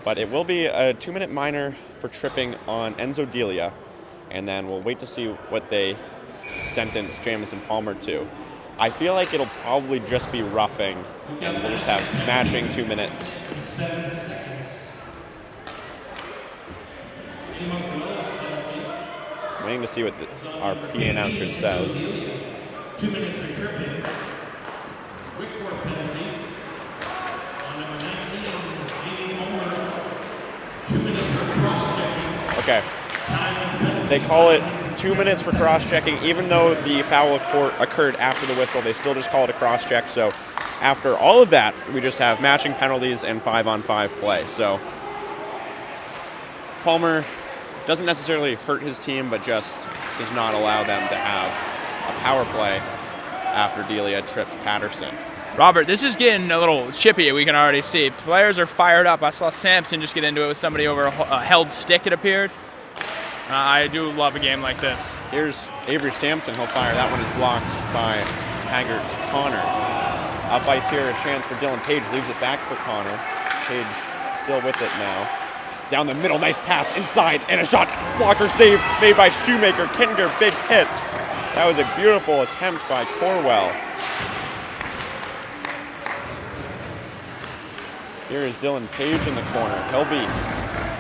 But it will be a 2-minute minor for tripping on Enzo Delia and then we'll wait to see what they sentence Jamison Palmer to. I feel like it'll probably just be roughing, and we'll just have matching 2 minutes. 7 seconds. Kennebunk Wells penalty. Waiting to see what our P announcer says. 2 minutes for tripping. Freeport penalty. On number 19, Jamie Palmer. 2 minutes for cross-checking. Okay. Time penalty. They call it 2 minutes for cross-checking. Even though the foul occurred after the whistle, they still just call it a cross-check. So after all of that, we just have matching penalties and 5-on-5 play. So Palmer doesn't necessarily hurt his team, but just does not allow them to have a power play after Delia tripped Patterson. Robert, this is getting a little chippy, we can already see. Players are fired up. I saw Sampson just get into it with somebody over a held stick, it appeared. I do love a game like this. Here's Avery Sampson. He'll fire. That one is blocked by Taggart Connor. Up ice here, a chance for Dylan Page. Leaves it back for Connor. Page still with it now. Down the middle, nice pass inside, and a shot. Blocker save made by Shoemaker. Kittinger, big hit. That was a beautiful attempt by Corwell. Here is Dylan Page in the corner. He'll be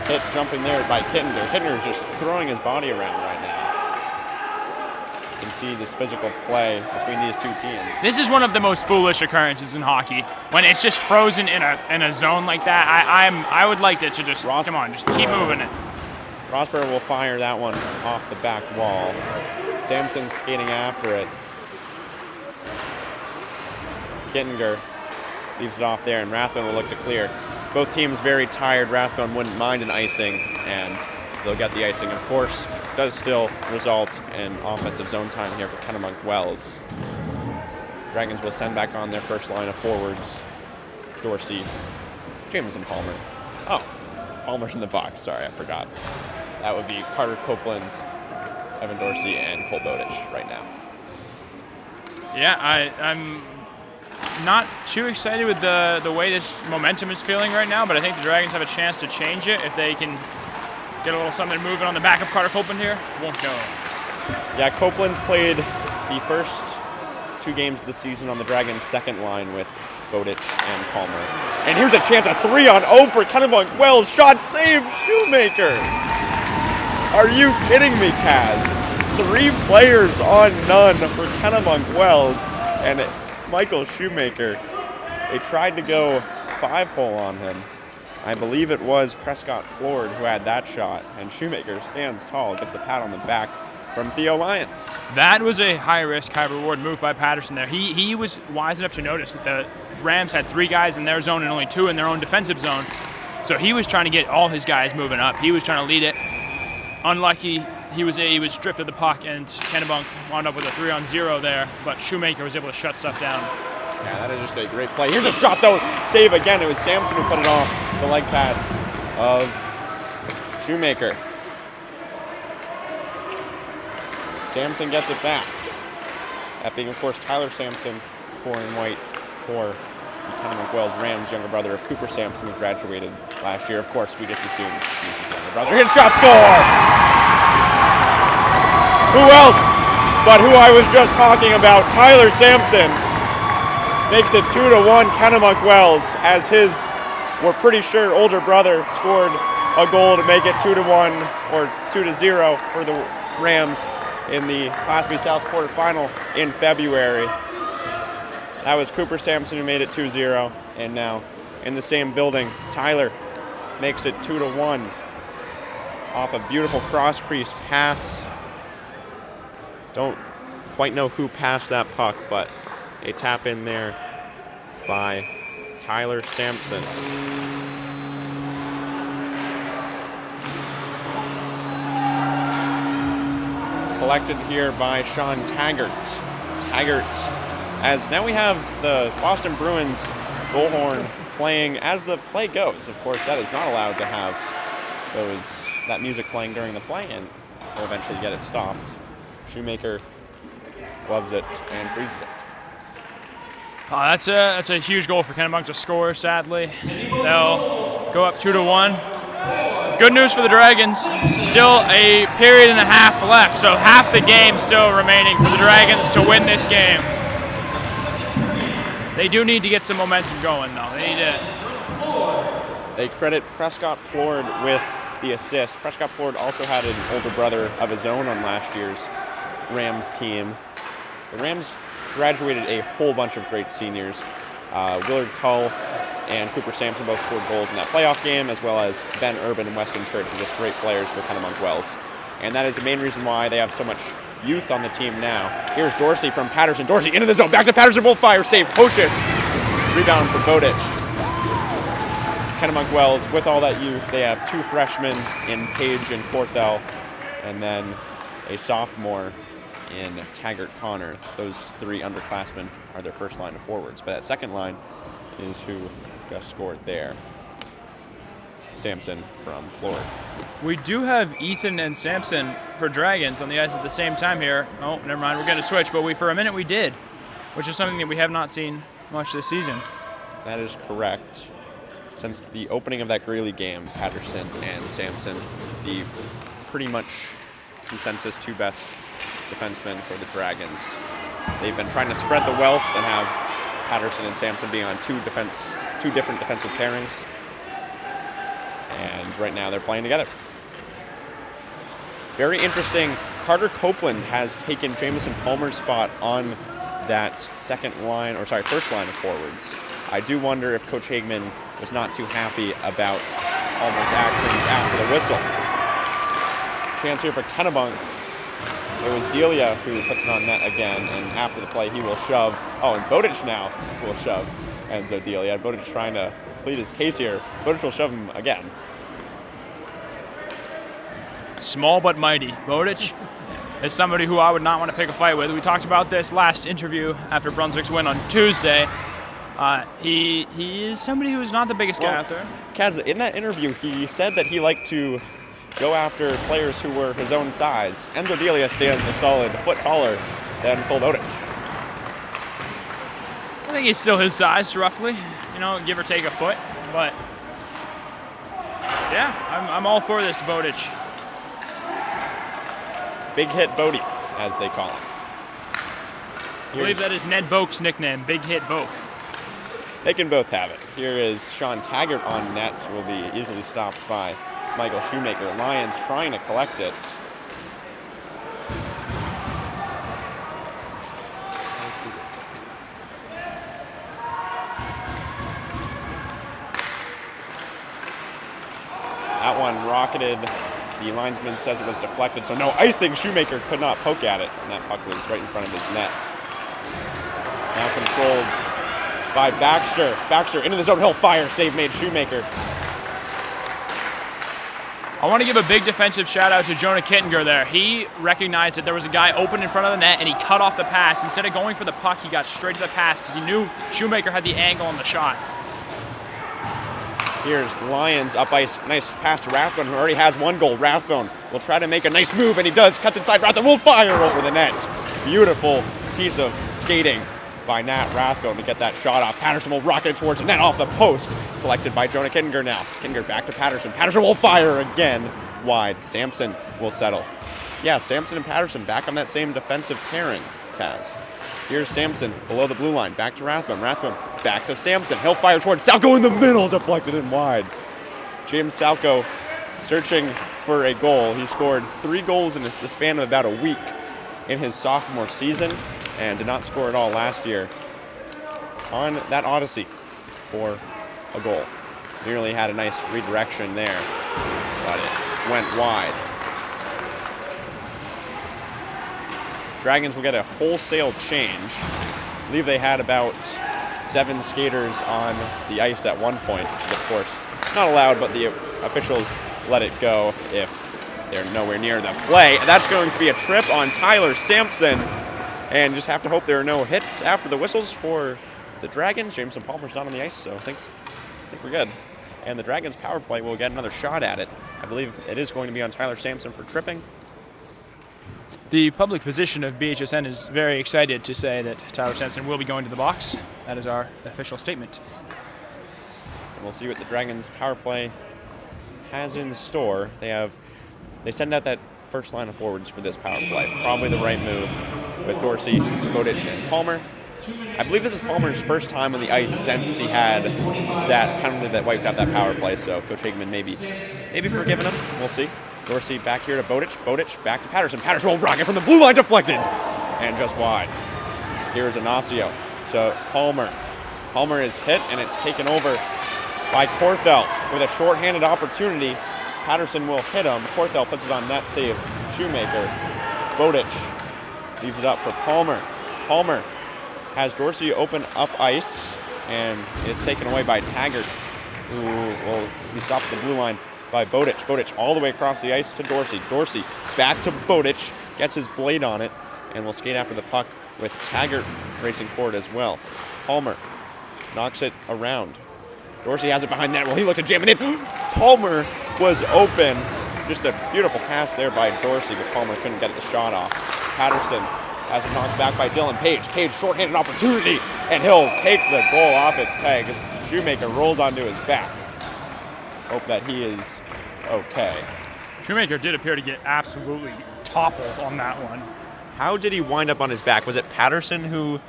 hit jumping there by Kittinger. Kittinger is just throwing his body around right now. You can see this physical play between these two teams. This is one of the most foolish occurrences in hockey. When it's just frozen in a zone like that, I would like it to just, come on, just keep moving it. Rosberg will fire that one off the back wall. Sampson's skating after it. Kittinger leaves it off there, and Rathbone will look to clear. Both teams very tired. Rathbone wouldn't mind an icing, and they'll get the icing. Of course, does still result in offensive zone time here for Kennebunk Wells. Dragons will send back on their first line of forwards. Dorsey, Jamison Palmer. Oh, Palmer's in the box. Sorry, I forgot. That would be Carter Copeland, Evan Dorsey, and Cole Bowditch right now. Yeah, I'm not too excited with the way this momentum is feeling right now, but I think the Dragons have a chance to change it if they can get a little something moving on the back of Carter Copeland here. Won't go. Yeah, Copeland played the first 2 games of the season on the Dragons' second line with Bowditch and Palmer. And here's a chance, a 3-on-0 for Kennebunk Wells. Shot save, Shoemaker. Are you kidding me, Kaz? 3 players on none for Kennebunk Wells. And Michael Shoemaker, they tried to go 5-hole on him. I believe it was Prescott Plord who had that shot, and Shoemaker stands tall, gets the pat on the back from Theo Lyons. That was a high-risk, high-reward move by Patterson there. He was wise enough to notice that the Rams had 3 guys in their zone and only 2 in their own defensive zone. So he was trying to get all his guys moving up. He was trying to lead it. Unlucky, he was stripped of the puck, and Kennebunk wound up with a 3-on-0 there, but Shoemaker was able to shut stuff down. Yeah, that is just a great play. Here's a shot, though. Save again. It was Sampson who put it off the leg pad of Shoemaker. Sampson gets it back. That being, of course, Tyler Sampson, 4 in white for the Kennebunk Wells Rams, younger brother of Cooper Sampson, who graduated last year. Of course, we just assumed he's his younger brother. Hit shot, score! Who else but who I was just talking about, Tyler Sampson, makes it 2-1 Kennebunk Wells, as his, we're pretty sure, older brother scored a goal to make it 2-1 or 2-0 for the Rams in the Class B South quarterfinal in February. That was Cooper Sampson who made it 2-0, and now in the same building, Tyler makes it 2-1 off a beautiful cross-crease pass. Don't quite know who passed that puck, but a tap in there by Tyler Sampson. Collected here by Sean Taggart. Taggart, as now we have the Boston Bruins bullhorn playing as the play goes. Of course, that is not allowed to have that music playing during the play, and we'll eventually get it stopped. Shoemaker loves it and freezes it. That's a huge goal for Kennebunk to score, sadly. They'll go up 2-1. Good news for the Dragons. Still a period and a half left, so half the game still remaining for the Dragons to win this game. They do need to get some momentum going, though. They need to. They credit Prescott Plord with the assist. Prescott Plord also had an older brother of his own on last year's Rams team. The Rams graduated a whole bunch of great seniors. Willard Cull and Cooper Sampson both scored goals in that playoff game, as well as Ben Urban and Weston Church were just great players for Kennebunk Wells. And that is the main reason why they have so much youth on the team now. Here's Dorsey from Patterson. Dorsey into the zone, back to Patterson, will fire, save, Hocius. Rebound for Bowditch. Kennebunk Wells, with all that youth, they have 2 freshmen in Page and Corthell, and then a sophomore in Taggart Connor. Those 3 underclassmen are their first line of forwards. But that second line is who just scored there. Sampson from Florida. We do have Ethan and Sampson for Dragons on the ice at the same time here. Oh, never mind. We're going to switch, but for a minute we did, which is something that we have not seen much this season. That is correct. Since the opening of that Greeley game, Patterson and Sampson, the pretty much consensus 2 best defensemen for the Dragons. They've been trying to spread the wealth and have Patterson and Sampson being on 2 different defensive pairings. And right now they're playing together. Very interesting. Carter Copeland has taken Jamison Palmer's spot on that first line of forwards. I do wonder if Coach Hagman was not too happy about Palmer's actions after the whistle. Chance here for Kennebunk. It was Delia who puts it on net again, and after the play he will shove. Oh, and Bowditch now will shove Enzo Delia. Bowditch trying to plead his case here. Bowditch will shove him again. Small but mighty. Bowditch is somebody who I would not want to pick a fight with. We talked about this last interview after Brunswick's win on Tuesday. He is somebody who is not the biggest guy out there. Kaz, in that interview, he said that he liked to go after players who were his own size. Enzo Delia stands a solid foot taller than Cole Bowditch. I think he's still his size, roughly. Give or take a foot. But, yeah, I'm all for this Bowditch. Big Hit Bodie, as they call him. I believe that is Ned Boak's nickname, Big Hit Boak. They can both have it. Here is Sean Taggart on net. Will be easily stopped by Michael Shoemaker. Lions trying to collect it. That one rocketed. The linesman says it was deflected, so no icing. Shoemaker could not poke at it, and that puck was right in front of his net. Now controlled by Baxter. Baxter into the zone. He'll fire. Save made Shoemaker. I want to give a big defensive shout out to Jonah Kittinger there. He recognized that there was a guy open in front of the net, and he cut off the pass. Instead of going for the puck, he got straight to the pass because he knew Shoemaker had the angle on the shot. Here's Lions up ice. Nice pass to Rathbone, who already has 1 goal. Rathbone will try to make a nice move, and he does. Cuts inside. Rathbone will fire over the net. Beautiful piece of skating by Nat Rathbone to get that shot off. Patterson will rocket it towards the net off the post. Collected by Jonah Kittinger now. Kittinger back to Patterson. Patterson will fire again wide. Sampson will settle. Yeah, Sampson and Patterson back on that same defensive pairing, Kaz. Here's Sampson below the blue line. Back to Rathbone. Rathbone back to Sampson. He'll fire towards Salco in the middle. Deflected and wide. James Salco searching for a goal. He scored 3 goals in the span of about a week in his sophomore season and did not score at all last year on that odyssey for a goal. Nearly had a nice redirection there, but it went wide. Dragons will get a wholesale change. I believe they had about 7 skaters on the ice at one point, which is, of course, not allowed, but the officials let it go if they're nowhere near the play. And that's going to be a trip on Tyler Sampson, and just have to hope there are no hits after the whistles for the Dragons. Jameson Palmer's not on the ice, so I think we're good. And the Dragons power play will get another shot at it. I believe it is going to be on Tyler Sampson for tripping. The public position of BHSN is very excited to say that Tyler Sampson will be going to the box. That is our official statement. And we'll see what the Dragons power play has in store. They send out that first line of forwards for this power play. Probably the right move with Dorsey, Bowditch, and Palmer. I believe this is Palmer's first time on the ice since he had that penalty that wiped out that power play, so Coach Hageman maybe forgiving him. We'll see. Dorsey back here to Bowditch. Bowditch back to Patterson. Patterson will rocket from the blue line, deflected, and just wide. Here's Ignacio to Palmer. Palmer is hit, and it's taken over by Korthel with a shorthanded opportunity. Patterson will hit him. Korthel puts it on net save. Shoemaker. Bowditch leaves it up for Palmer. Palmer has Dorsey open up ice and is taken away by Taggart, who will be stopped at the blue line by Bowditch. Bowditch all the way across the ice to Dorsey. Dorsey back to Bowditch, gets his blade on it, and will skate after the puck with Taggart racing forward as well. Palmer knocks it around. Dorsey has it behind net. Well, he looked to jam it in. Palmer was open. Just a beautiful pass there by Dorsey, but Palmer couldn't get the shot off. Patterson has it knocked back by Dylan Page. Page shorthanded opportunity, and he'll take the goal off its peg as Shoemaker rolls onto his back. Hope that he is okay. Shoemaker did appear to get absolutely toppled on that one. How did he wind up on his back? Was it Patterson who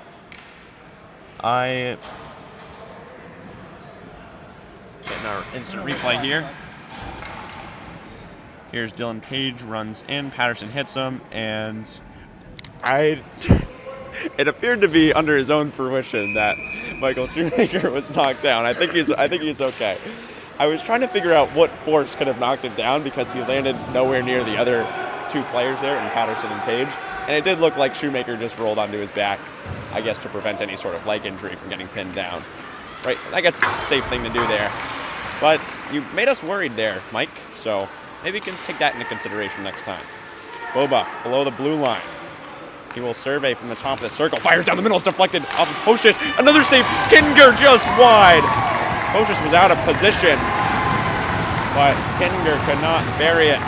getting our instant replay here. Here's Dylan Page, runs in, Patterson hits him, and it appeared to be under his own fruition that Michael Shoemaker was knocked down. I think he's okay. I was trying to figure out what force could have knocked him down because he landed nowhere near the other two players there, in Patterson and Page, and it did look like Shoemaker just rolled onto his back, I guess, to prevent any sort of leg injury from getting pinned down. Right? I guess it's a safe thing to do there. But you made us worried there, Mike, so maybe you can take that into consideration next time. Bobuff below the blue line. He will survey from the top of the circle. Fires down the middle. It's deflected off of Poshis. Another save. Kinger just wide. Poshis was out of position, but Kinger could not bury it.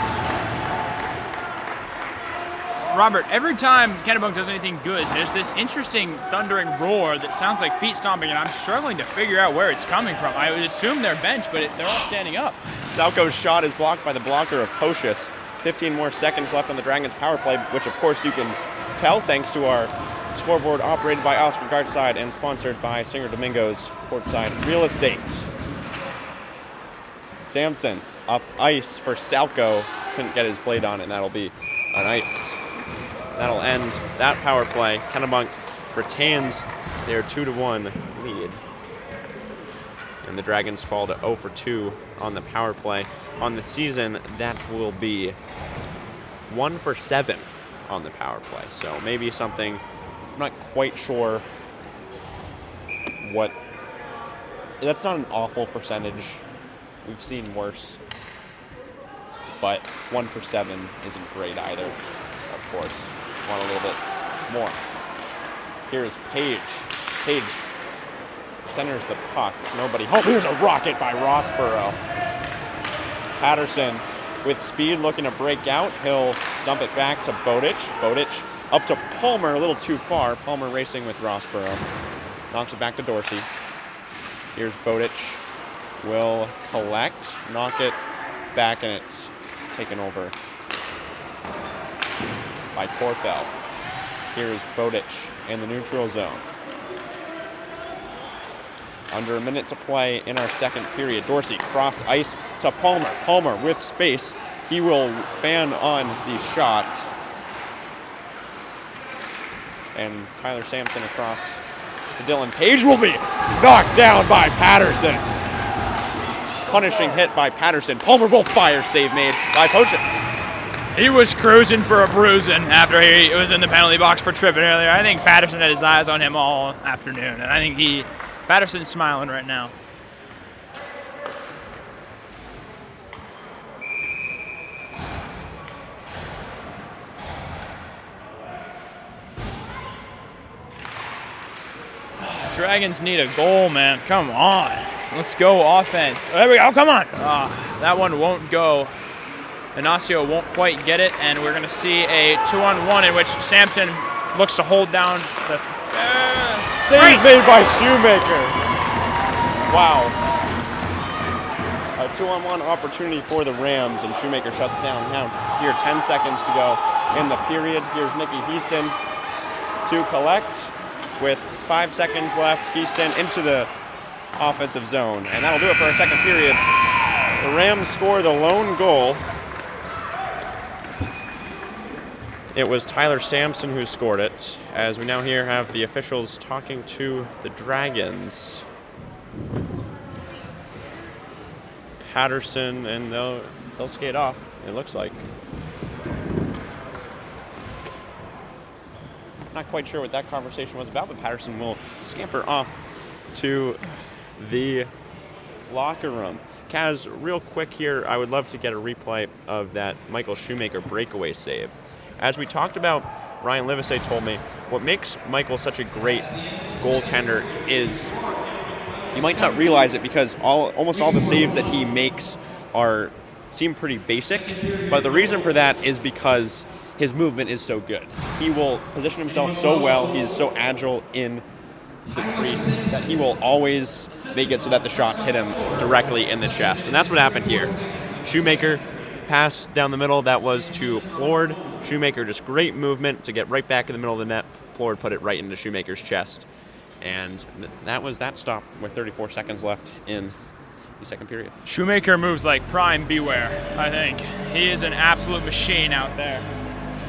Robert, every time Kennebunk does anything good, there's this interesting thundering roar that sounds like feet stomping, and I'm struggling to figure out where it's coming from. I would assume they're bench, but they're all standing up. Salko's shot is blocked by the blocker of Poshis. 15 more seconds left on the Dragons' power play, which of course you can tell thanks to our scoreboard operated by Oscar Gartside and sponsored by Singer Domingo's Portside Real Estate. Sampson up ice for Salko. Couldn't get his blade on it, and that'll be on ice. That'll end that power play. Kennebunk retains their 2-1 lead. And the Dragons fall to 0 for 2 on the power play. On the season, that will be 1 for 7 on the power play. So maybe something, I'm not quite sure what, that's not an awful percentage. We've seen worse. But 1 for 7 isn't great either, of course. Want a little bit more. Here's Page. Page centers the puck. Nobody home. Here's a rocket by Rossborough. Patterson with speed looking to break out. He'll dump it back to Bowditch. Bowditch up to Palmer, a little too far. Palmer racing with Rossborough. Knocks it back to Dorsey. Here's Bowditch. Will collect, knock it back, and it's taken over by Korthel. Here's Bowditch in the neutral zone. Under a minute to play in our second period. Dorsey cross ice to Palmer. Palmer with space. He will fan on the shot. And Tyler Sampson across to Dylan Page will be knocked down by Patterson. Punishing hit by Patterson. Palmer will fire, save made by Potion. He was cruising for a bruising after he was in the penalty box for tripping earlier. I think Patterson had his eyes on him all afternoon, and I think Patterson's smiling right now. Dragons need a goal, man. Come on. Let's go offense. There we go. Come on. That one won't go. Ignacio won't quite get it, and we're going to see a 2-on-1 in which Sampson looks to hold down the... Save made by Shoemaker. Wow. A 2-on-1 opportunity for the Rams, and Shoemaker shuts it down. Now, here, 10 seconds to go in the period. Here's Nicky Heaston to collect with 5 seconds left. Heaston into the offensive zone, and that'll do it for our second period. The Rams score the lone goal. It was Tyler Sampson who scored it, as we now here have the officials talking to the Dragons. Patterson, and they'll skate off, it looks like. Not quite sure what that conversation was about, but Patterson will scamper off to the locker room. Kaz, real quick here, I would love to get a replay of that Michael Shoemaker breakaway save. As we talked about, Ryan Livesey told me, what makes Michael such a great goaltender is, you might not realize it because almost all the saves that he makes seem pretty basic, but the reason for that is because his movement is so good. He will position himself so well, he is so agile in the crease that he will always make it so that the shots hit him directly in the chest. And that's what happened here. Shoemaker pass down the middle, that was to Plord. Shoemaker, just great movement to get right back in the middle of the net. Plord put it right into Shoemaker's chest. And that was that stop with 34 seconds left in the second period. Shoemaker moves like prime beware, I think. He is an absolute machine out there.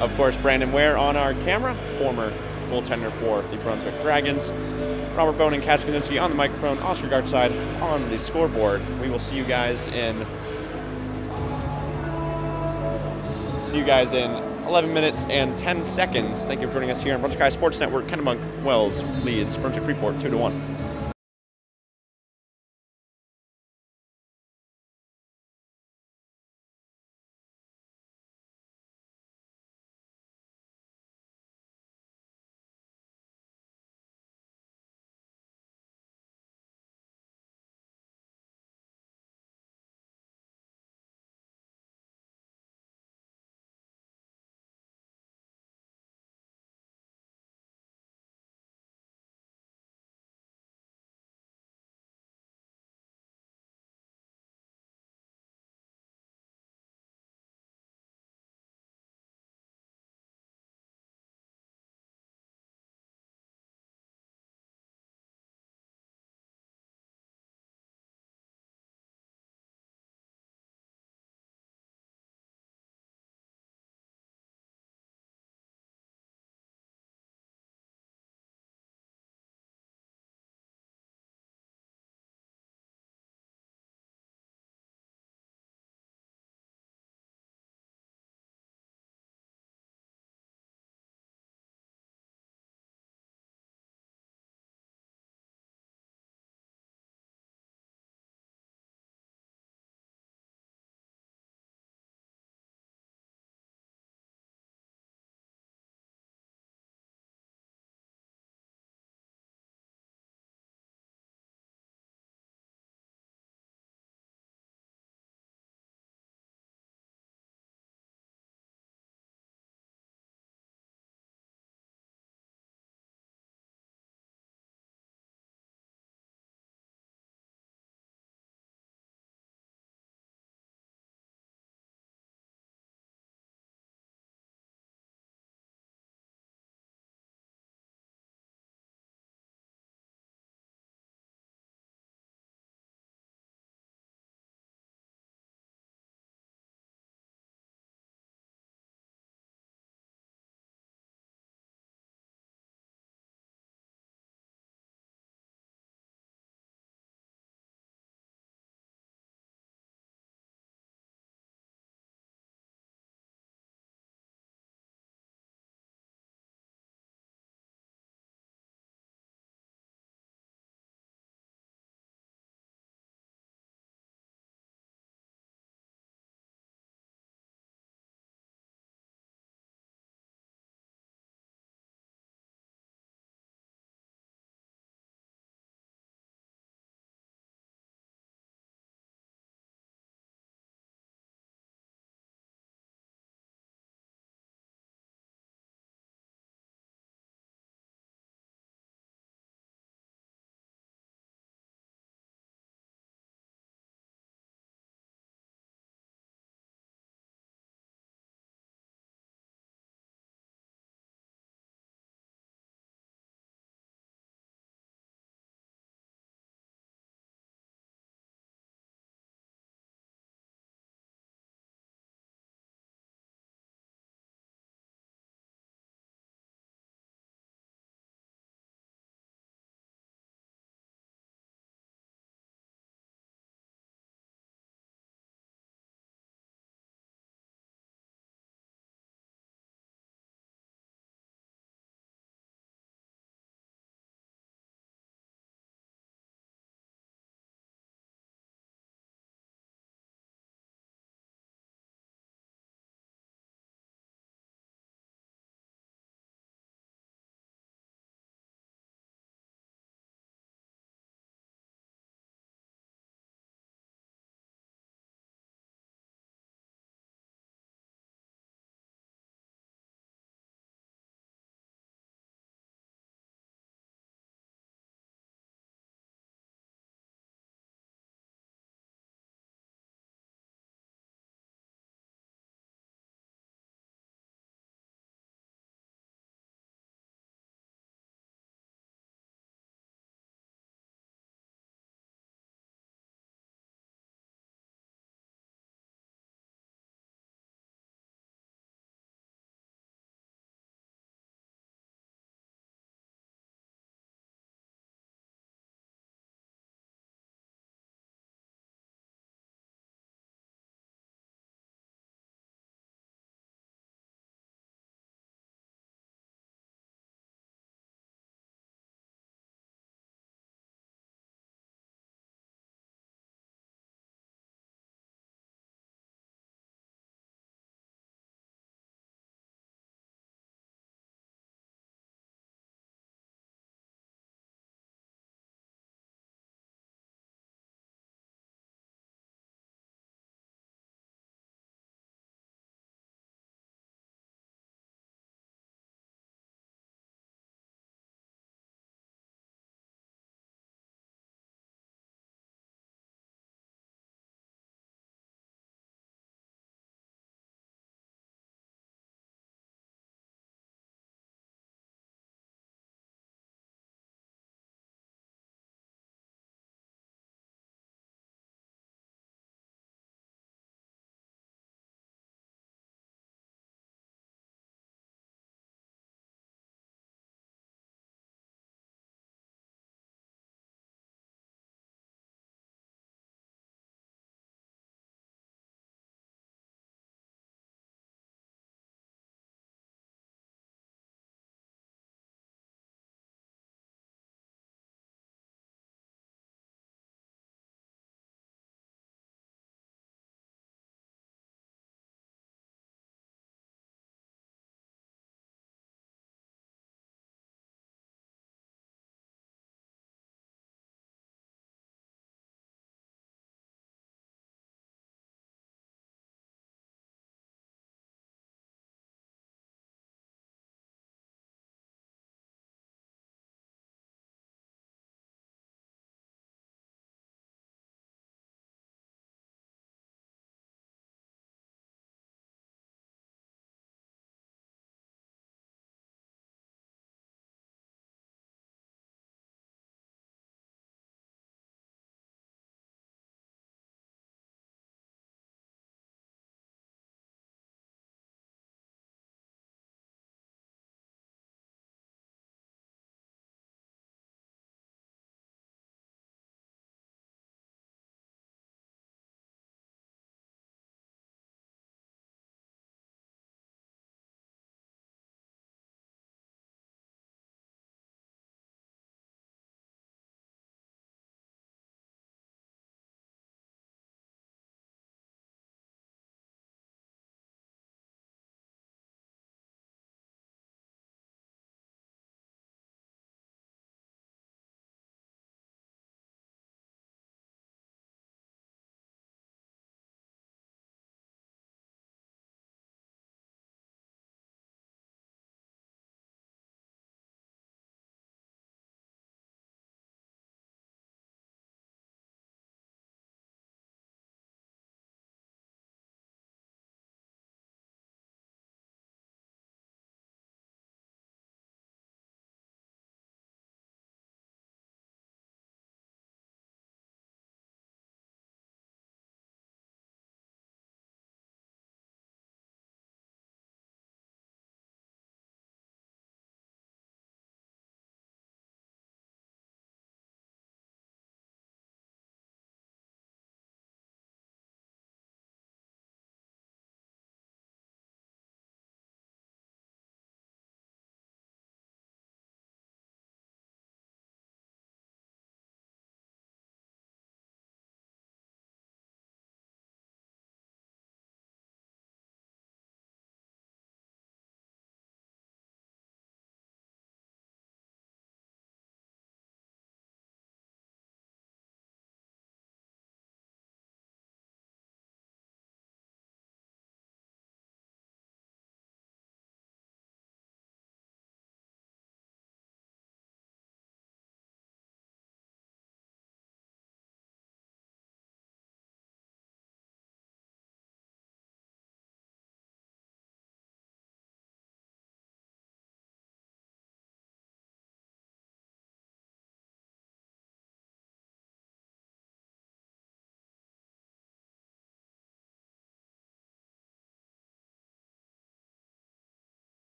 Of course, Brandon Ware on our camera, former goaltender for the Brunswick Dragons. Robert Bowen and Kosinski on the microphone. Oscar Gartside on the scoreboard. We will see you guys in 11 minutes and 10 seconds. Thank you for joining us here on Brunswick High Sports Network. Kennebunk Wells leads Brunswick Freeport 2-1.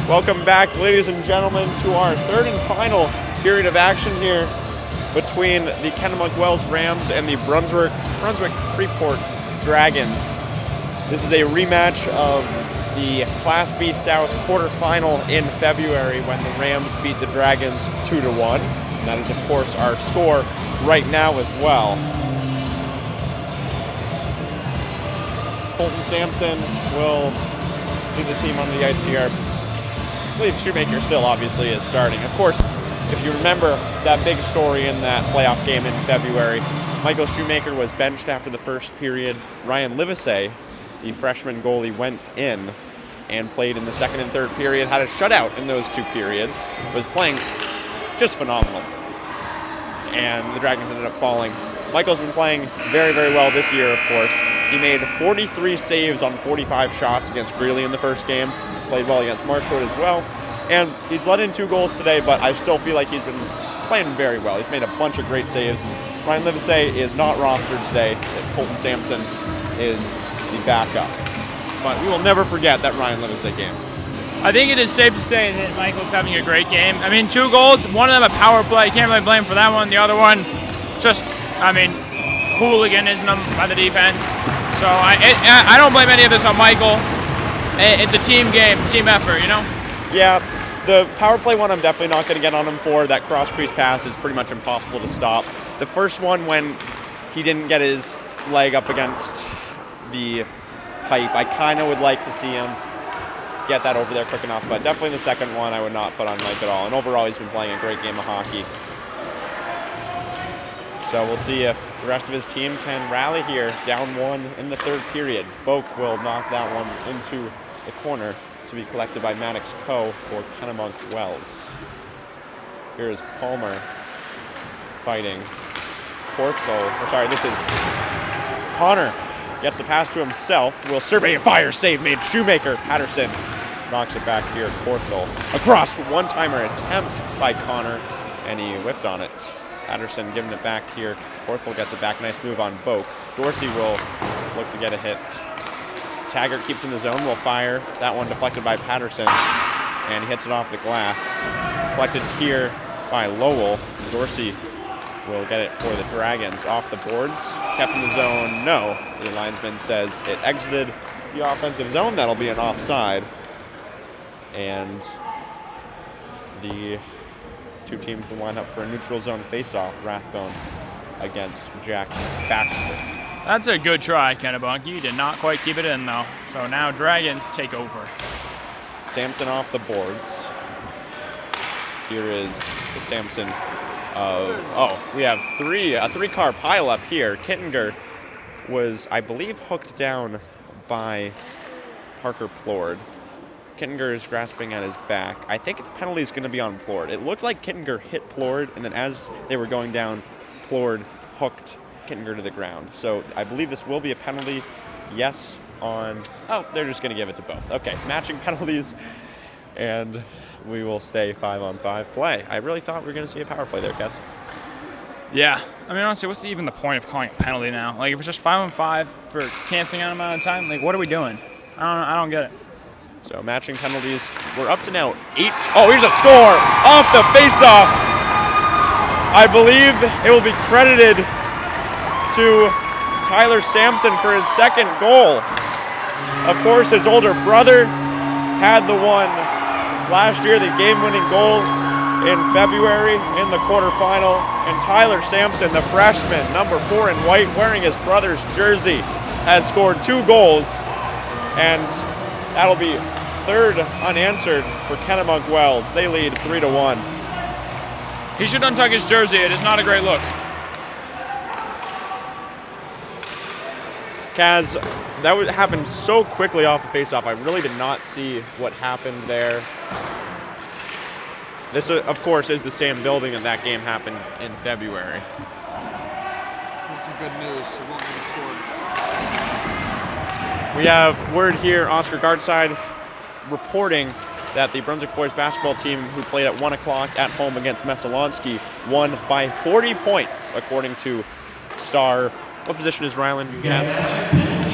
Welcome back, ladies and gentlemen, to our third and final period of action here between the Kennebunk Wells Rams and the Brunswick Freeport Dragons. This is a rematch of the Class B South quarterfinal in February when the Rams beat the Dragons 2-1. And that is, of course, our score right now as well. Colton Sampson will lead the team on the ice here. I believe Shoemaker still obviously is starting. Of course, if you remember that big story in that playoff game in February, Michael Shoemaker was benched after the first period. Ryan Livesey, the freshman goalie, went in and played in the second and third period, had a shutout in those two periods, was playing just phenomenal. And the Dragons ended up falling. Michael's been playing very, very well this year, of course. He made 43 saves on 45 shots against Greeley in the first game, played well against Marshwood as well. And he's let in 2 goals today, but I still feel like he's been playing very well. He's made a bunch of great saves. Ryan Livesey is not rostered today. Colton Sampson is the backup. But we will never forget that Ryan Livesey game. I think it is safe to say that Michael's having a great game. I mean, 2 goals, one of them a power play. Can't really blame for that one. The other one, just, hooliganism by the defense. So I don't blame any of this on Michael. It's a team game, team effort, you know? Yeah, the power play one I'm definitely not going to get on him for. That cross-crease pass is pretty much impossible to stop. The first one, when he didn't get his leg up against the pipe, I kind of would like to see him get that over there quick enough, but definitely the second one I would not put on Mike at all. And overall, he's been playing a great game of hockey. So we'll see if the rest of his team can rally here, down 1 in the third period. Boak will knock that one into the corner to be collected by Maddox Coe for Kennebunk Wells. Here is Palmer fighting. This is Connor. Gets the pass to himself. Will survey a fire save made. Shoemaker. Patterson knocks it back here. Corthell across. One-timer attempt by Connor, and he whiffed on it. Patterson giving it back here. Corthell gets it back. Nice move on Boak. Dorsey will look to get a hit. Taggart keeps in the zone. Will fire. That one deflected by Patterson, and he hits it off the glass. Collected here by Lowell. Dorsey will get it for the Dragons. Off the boards. Kept in the zone. No. The linesman says it exited the offensive zone. That'll be an offside. And the 2 teams will line up for a neutral zone face-off. Rathbone against Jack Baxter. That's a good try, Kennebunk. You did not quite keep it in, though. So now Dragons take over. Sampson off the boards. Here is the Sampson of, we have a 3-car pileup here. Kittinger was, I believe, hooked down by Parker Plord. Kittinger is grasping at his back. I think the penalty is going to be on Plord. It looked like Kittinger hit Plord, and then as they were going down, Plord hooked Kittinger to the ground. So I believe this will be a penalty. Yes on... Oh, they're just going to give it to both. Okay, matching penalties, and we will stay 5-on-5 play. I really thought we were going to see a power play there, Kes. Yeah. I mean, honestly, what's even the point of calling a penalty now? Like, if it's just 5-on-5 for canceling out amount of time, like, what are we doing? I don't get it. So matching penalties. We're up to now 8. Oh, here's a score off the face-off. I believe it will be credited to Tyler Sampson for his second goal. Of course, his older brother had the one last year, the game-winning goal in February in the quarterfinal. And Tyler Sampson, the freshman, number 4 in white, wearing his brother's jersey, has scored 2 goals. And that'll be third unanswered for Kennebunk Wells. They lead 3-1. He should untuck his jersey. It is not a great look. Kaz, that would happen so quickly off the faceoff. I really did not see what happened there. This, of course, is the same building that game happened in February. Some good news. It won't be scored. We have word here, Oscar Gartside reporting that the Brunswick boys basketball team, who played at 1 o'clock at home against Messalonski, won by 40 points, according to Star. What position is Rylan?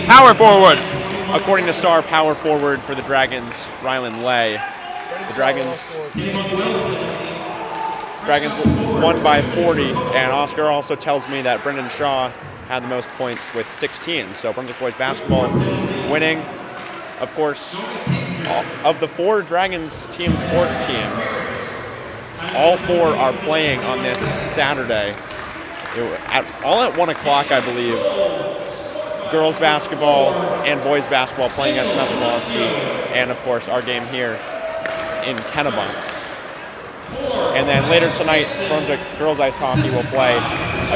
Power forward. According to Star, power forward for the Dragons, Rylan Lay. The Dragons won by 40, and Oscar also tells me that Brendan Shaw had the most points with 16. So Brunswick boys basketball winning. Of course, of the 4 Dragons team sports teams, all 4 are playing on this Saturday. All at 1 o'clock, I believe. Girls basketball and boys basketball playing against Messalonski, and of course our game here in Kennebunk. And then later tonight, Brunswick girls ice hockey will play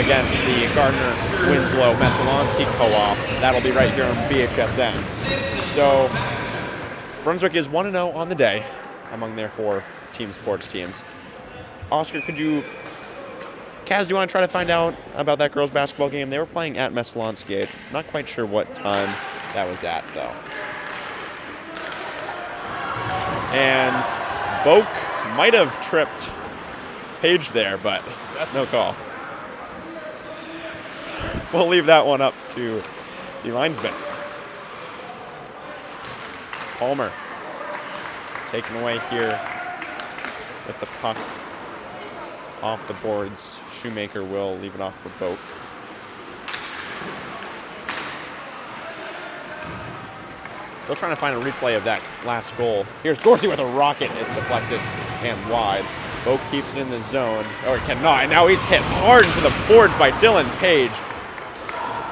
against the Gardner-Winslow Messalonski co-op. That'll be right here on BHSN. So Brunswick is 1-0 on the day among their 4 team sports teams. Oscar, Kaz, do you want to try to find out about that girls basketball game? They were playing at Messalonski. Not quite sure what time that was at, though. And Boak might have tripped Page there, but no call. We'll leave that one up to the linesman. Palmer taken away here with the puck off the boards. Shoemaker will leave it off for Boak. Still trying to find a replay of that last goal. Here's Dorsey with a rocket. It's deflected and wide. Boak keeps it in the zone. Or it cannot. And now he's hit hard into the boards by Dylan Page.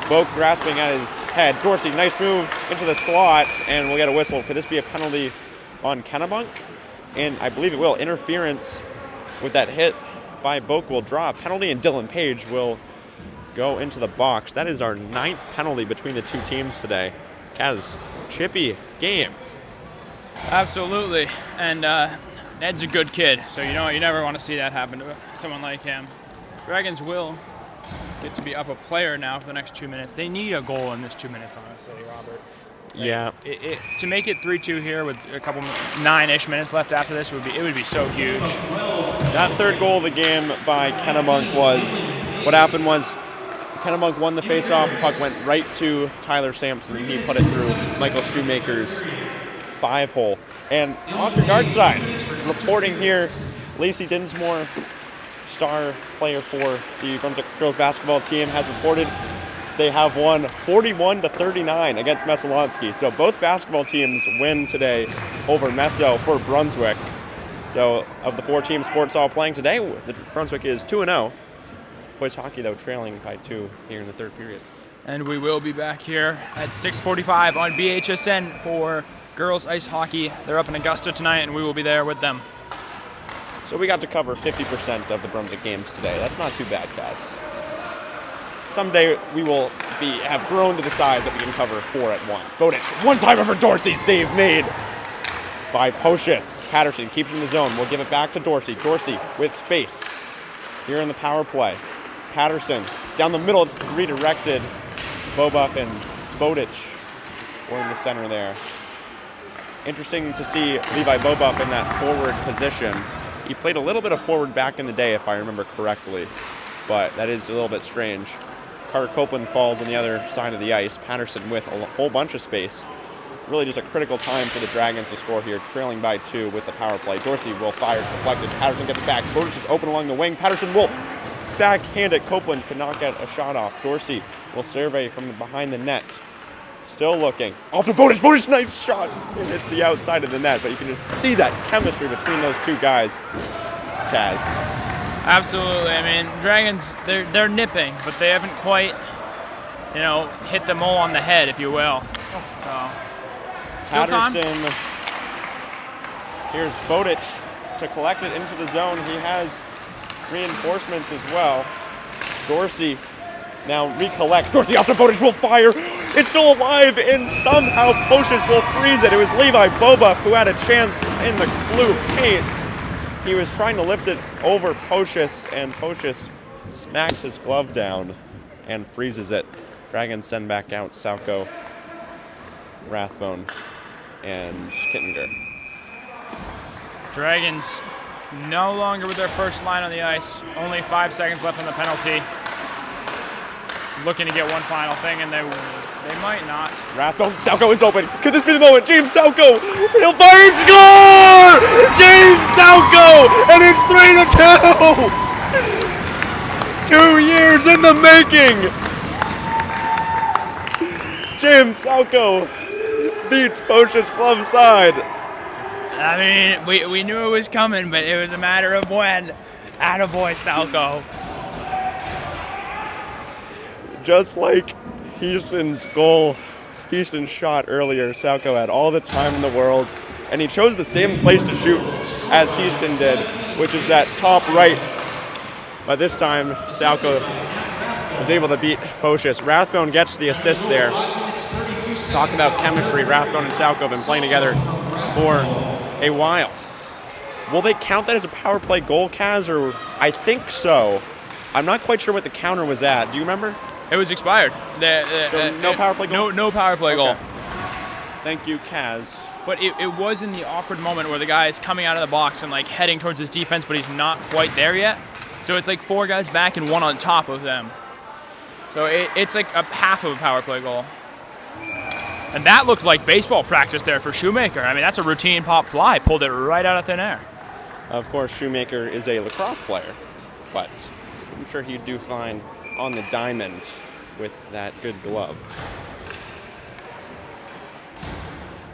Boak grasping at his head. Dorsey, nice move into the slot. And we'll get a whistle. Could this be a penalty on Kennebunk? And I believe it will. Interference with that hit by Boak will draw a penalty, and Dylan Page will go into the box. That is our 9th penalty between the 2 teams today. Kaz, chippy game. Absolutely. And Ned's a good kid, so you never want to see that happen to someone like him. Dragons will get to be up a player now for the next 2 minutes. They need a goal in this 2 minutes, honestly, Robert. Yeah. To make it 3-2 here with a couple 9-ish minutes left after this would be so huge. That 3rd goal of the game by Kennebunk what happened was Kennebunk won the face-off. The puck went right to Tyler Sampson, and he put it through Michael Shoemaker's 5-hole. And Oscar Gartside reporting here, Lacey Dinsmore, star player for the Brunswick girls basketball team, has reported they have won 41-39 against Messalonski. So both basketball teams win today over Messo for Brunswick. So of the 4 team sports all playing today, Brunswick is 2-0. Boys hockey, though, trailing by 2 here in the 3rd period. And we will be back here at 6:45 on BHSN for girls ice hockey. They're up in Augusta tonight, and we will be there with them. So we got to cover 50% of the Brunswick games today. That's not too bad, Cass. Someday we will have grown to the size that we can cover 4 at once. Bowditch, one-timer for Dorsey, save made by Pocius. Patterson keeps in the zone. We'll give it back to Dorsey. Dorsey with space here in the power play. Patterson down the middle. It's redirected. Bobuff and Bowditch were in the center there. Interesting to see Levi Bobuff in that forward position. He played a little bit of forward back in the day, if I remember correctly, but that is a little bit strange. Carter Copeland falls on the other side of the ice. Patterson with a whole bunch of space. Really just a critical time for the Dragons to score here, trailing by 2 with the power play. Dorsey will fire, it's deflected. Patterson gets it back. Bowditch is open along the wing. Patterson will backhand it. Copeland could not get a shot off. Dorsey will survey from behind the net. Still looking. Off to Bowditch. Bowditch, nice shot. And it's the outside of the net, but you can just see that chemistry between those 2 guys. Kaz. Absolutely. I mean, Dragons, they're nipping, but they haven't quite, hit the mole on the head, if you will. So, still Patterson. time. Here's Bowditch to collect it into the zone. He has reinforcements as well. Dorsey now recollects. Dorsey off to Bowditch, will fire. It's still alive, and somehow Pocius will freeze it. It was Levi Bobuff who had a chance in the blue paint. He was trying to lift it over Pocius, and Pocius smacks his glove down and freezes it. Dragons send back out Salco, Rathbone, and Kittinger. Dragons no longer with their first line on the ice. Only 5 seconds left on the penalty. Looking to get one final thing, and they might not. Rathbone, Salco is open. Could this be the moment? James Salco, he'll fire and score! James Salco, and it's 3-2! 2 years in the making! James Salco beats Posh's club side. I mean, we knew it was coming, but it was a matter of when. Attaboy, Salco. Just like Houston's goal, Houston's shot earlier, Salco had all the time in the world, and he chose the same place to shoot as Houston did, which is that top right. But this time, Salco was able to beat Poshis. Rathbone gets the assist there. Talking about chemistry, Rathbone and Salco have been playing together for a while. Will they count that as a power play goal, Kaz? Or I think so. I'm not quite sure what the counter was at. Do you remember? It was expired. So no power play goal? No power play goal. Thank you, Kaz. But it was in the awkward moment where the guy is coming out of the box and like heading towards his defense, but he's not quite there yet. So it's like 4 guys back and 1 on top of them. So it's like a half of a power play goal. And that looked like baseball practice there for Shoemaker. I mean, that's a routine pop fly. Pulled it right out of thin air. Of course, Shoemaker is a lacrosse player, but I'm sure he'd do fine on the diamond with that good glove.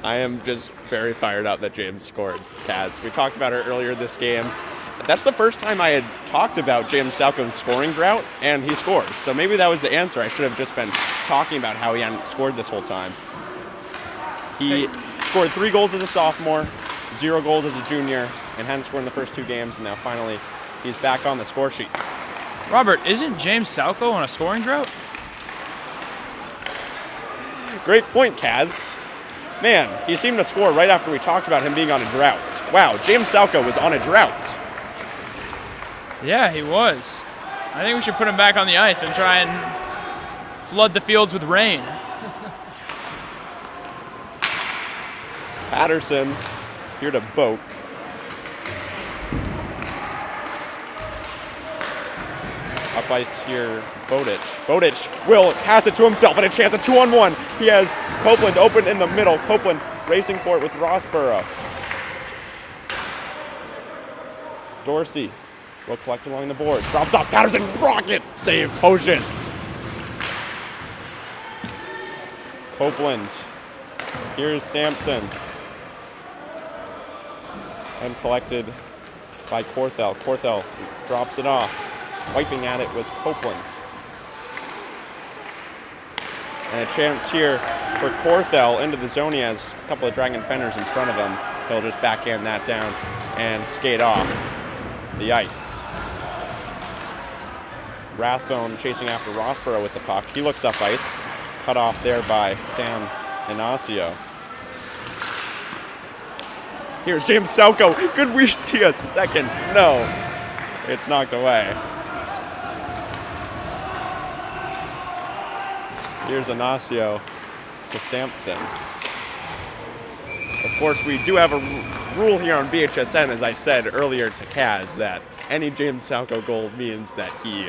I am just very fired up that James scored, Kaz. We talked about it earlier this game. That's the first time I had talked about James Salco's scoring drought, and he scores. So maybe that was the answer. I should have just been talking about how he hadn't scored this whole time. He scored 3 goals as a sophomore, 0 goals as a junior, and hadn't scored in the first 2 games, and now finally he's back on the score sheet. Robert, isn't James Salco on a scoring drought? Great point, Kaz. Man, he seemed to score right after we talked about him being on a drought. Wow, James Salco was on a drought. Yeah, he was. I think we should put him back on the ice and try and flood the fields with rain. Patterson here to Boak. Up ice here, Bodic. Bodic will pass it to himself and a chance, a 2-on-1. He has Copeland open in the middle. Copeland racing for it with Rossborough. Dorsey will collect along the boards. Drops off, Patterson, rocket! Save, Poshis. Copeland. Here's Sampson. And collected by Corthell. Corthell drops it off. Swiping at it was Copeland. And a chance here for Corthell into the zone. He has a couple of Dragon fenders in front of him. He'll just backhand that down and skate off the ice. Rathbone chasing after Rossborough with the puck. He looks up ice. Cut off there by Sam Inacio. Here's James Salco. Could we see a second? No. It's knocked away. Here's Inacio to Sampson. Of course, we do have a rule here on BHSN, as I said earlier to Kaz, that any James Salco goal means that he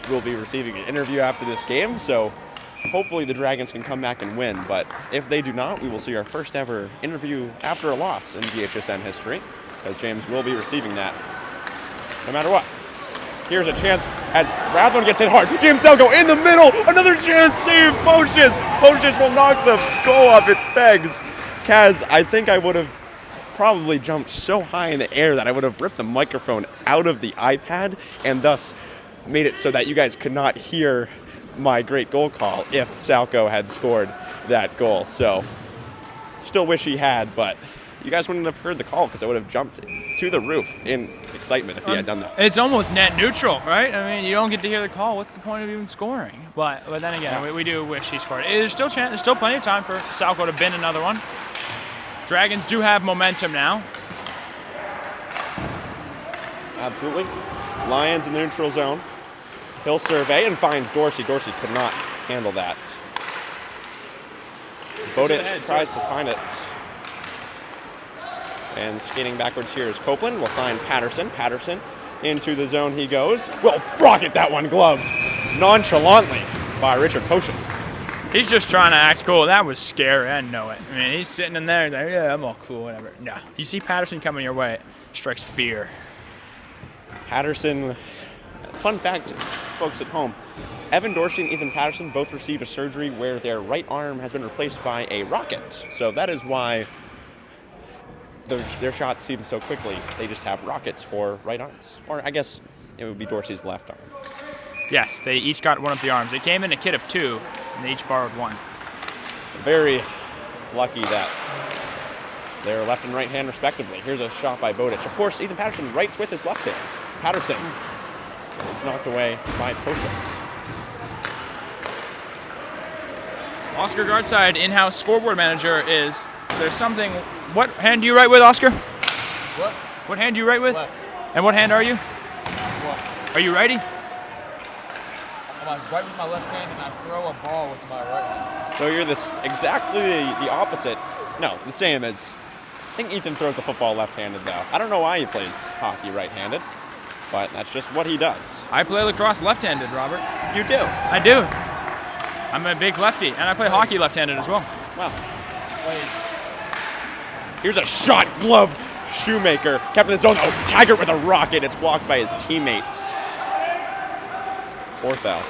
will be receiving an interview after this game. So hopefully the Dragons can come back and win, but if they do not, we will see our first ever interview after a loss in BHSN history, because James will be receiving that no matter what. Here's a chance as Rathbone gets hit hard. James Salco in the middle. Another chance, save Poshis. Poshis will knock the goal off its pegs. Kaz, I think I would have probably jumped so high in the air that I would have ripped the microphone out of the iPad and thus made it so that you guys could not hear my great goal call if Salco had scored that goal. So, still wish he had, but you guys wouldn't have heard the call because I would have jumped to the roof in excitement if he had done that. It's almost net neutral, right? I mean, you don't get to hear the call. What's the point of even scoring? But then again, we do wish he scored. There's still plenty of time for Salco to bin another one. Dragons do have momentum now. Absolutely. Lions in the neutral zone. He'll survey and find Dorsey. Dorsey could not handle that. Bodic tries to find it. And skating backwards here is Copeland. We'll find Patterson. Patterson into the zone he goes. Well, rocket that one gloved nonchalantly by Richard Poshis. He's just trying to act cool. That was scary. I know it. I mean, he's sitting in there. He's like, yeah, I'm all cool, whatever. No. You see Patterson coming your way, strikes fear. Patterson, fun fact, folks at home, Evan Dorsey and Ethan Patterson both received a surgery where their right arm has been replaced by a rocket. So that is why their shots seem so quickly. They just have rockets for right arms. Or I guess it would be Dorsey's left arm. Yes, they each got one of the arms. They came in a kit of 2, and they each borrowed 1. Very lucky that they're left and right hand respectively. Here's a shot by Bodic. Of course, Ethan Patterson writes with his left hand. Patterson is knocked away by Poshus. Oscar Gartside, in-house scoreboard manager, is there's something. What hand do you write with, Oscar? What? What hand do you write with? Left. And what hand are you? What? Are you righty? I write with my left hand and I throw a ball with my right hand. So you're exactly the opposite. No, the same as. I think Ethan throws a football left-handed though. I don't know why he plays hockey right-handed, but that's just what he does. I play lacrosse left-handed, Robert. You do. I do. I'm a big lefty, and I play hockey left-handed as well. Well, Wait. here's a shot glove. Shoemaker kept in the zone. Oh, Taggart with a rocket. It's blocked by his teammates. Fourth foul.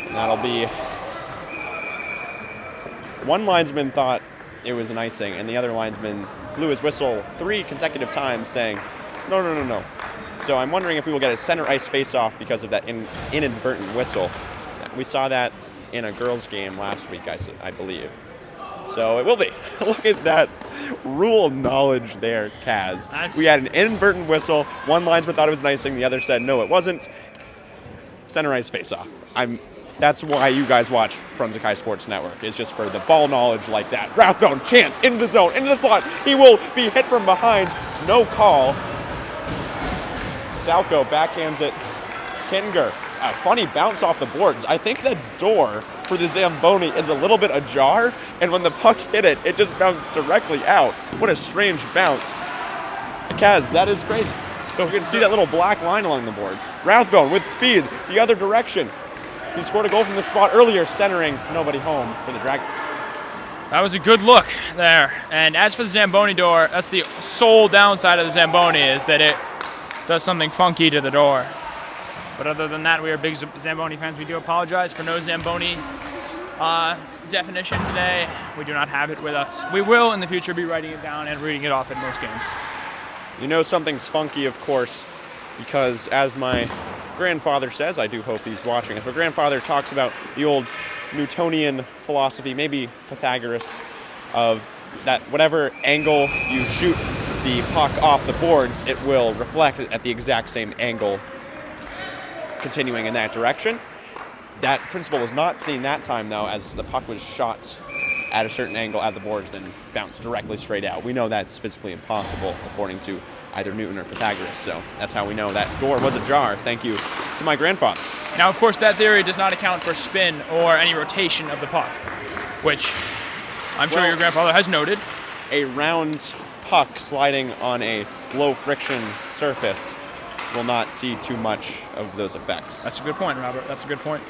And that'll be. One linesman thought it was an icing, and the other linesman blew his whistle 3 consecutive times, saying, "No, no, no, no." So I'm wondering if we will get a center ice face-off because of that inadvertent whistle. We saw that in a girls' game last week, I believe. So it will be. Look at that rule knowledge there, Kaz. We had an inadvertent whistle. One linesman thought it was an icing. The other said, no, it wasn't. Center ice face-off. That's why you guys watch Brunswick High Sports Network. It's just for the ball knowledge like that. Rathbone, chance, into the zone, into the slot. He will be hit from behind. No call. Salco backhands it. Kinger, a funny bounce off the boards. I think the door for the Zamboni is a little bit ajar, and when the puck hit it, it just bounced directly out. What a strange bounce. Kaz, that is crazy. You can see that little black line along the boards. Rathbone with speed, the other direction. He scored a goal from the spot earlier, centering nobody home for the Dragons. That was a good look there. And as for the Zamboni door, that's the sole downside of the Zamboni, is that it does something funky to the door. But other than that, we are big Zamboni fans. We do apologize for no Zamboni definition today. We do not have it with us. We will in the future be writing it down and reading it off in most games. You know something's funky, of course, because as my grandfather says, I do hope he's watching us, but grandfather talks about the old Newtonian philosophy, maybe Pythagoras, of that whatever angle you shoot the puck off the boards, it will reflect at the exact same angle continuing in that direction. That principle was not seen that time, though, as the puck was shot at a certain angle at the boards, then bounced directly straight out. We know that's physically impossible, according to either Newton or Pythagoras, so that's how we know that door was ajar, thank you to my grandfather. Now, of course, that theory does not account for spin or any rotation of the puck, which I'm sure your grandfather has noted. A round puck sliding on a low-friction surface will not see too much of those effects. That's a good point, Robert. That's a good point.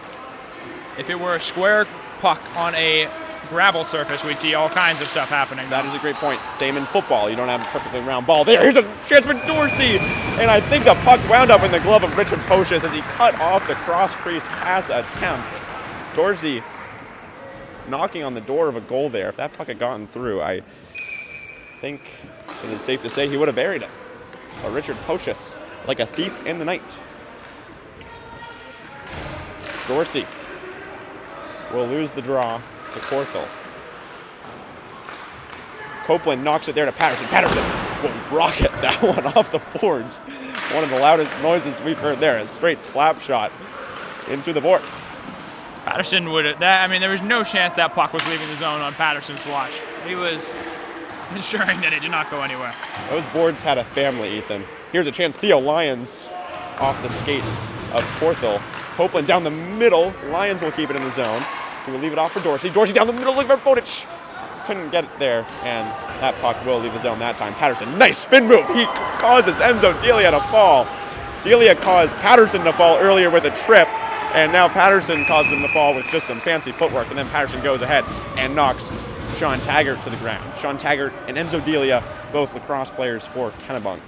If it were a square puck on a gravel surface, we'd see all kinds of stuff happening. That is a great point. Same in football. You don't have a perfectly round ball. There, here's a chance for Dorsey. And I think the puck wound up in the glove of Richard Poshus as he cut off the cross-crease pass attempt. Dorsey knocking on the door of a goal there. If that puck had gotten through, I think it is safe to say he would have buried it. But Richard Poshus, like a thief in the night. Dorsey will lose the draw to Corthell. Copeland knocks it there to Patterson. Patterson will rocket that one off the boards. One of the loudest noises we've heard there. A straight slap shot into the boards. Patterson would have, there was no chance that puck was leaving the zone on Patterson's watch. He was ensuring that it did not go anywhere. Those boards had a family, Ethan. Here's a chance. Theo Lyons off the skate of Corthell. Copeland down the middle. Lyons will keep it in the zone. He will leave it off for Dorsey. Dorsey down the middle, looking for Bodic. Couldn't get it there, and that puck will leave the zone that time. Patterson, nice spin move. He causes Enzo Delia to fall. Delia caused Patterson to fall earlier with a trip, and now Patterson caused him to fall with just some fancy footwork, and then Patterson goes ahead and knocks Sean Taggart to the ground. Sean Taggart and Enzo Delia, both lacrosse players for Kennebunk.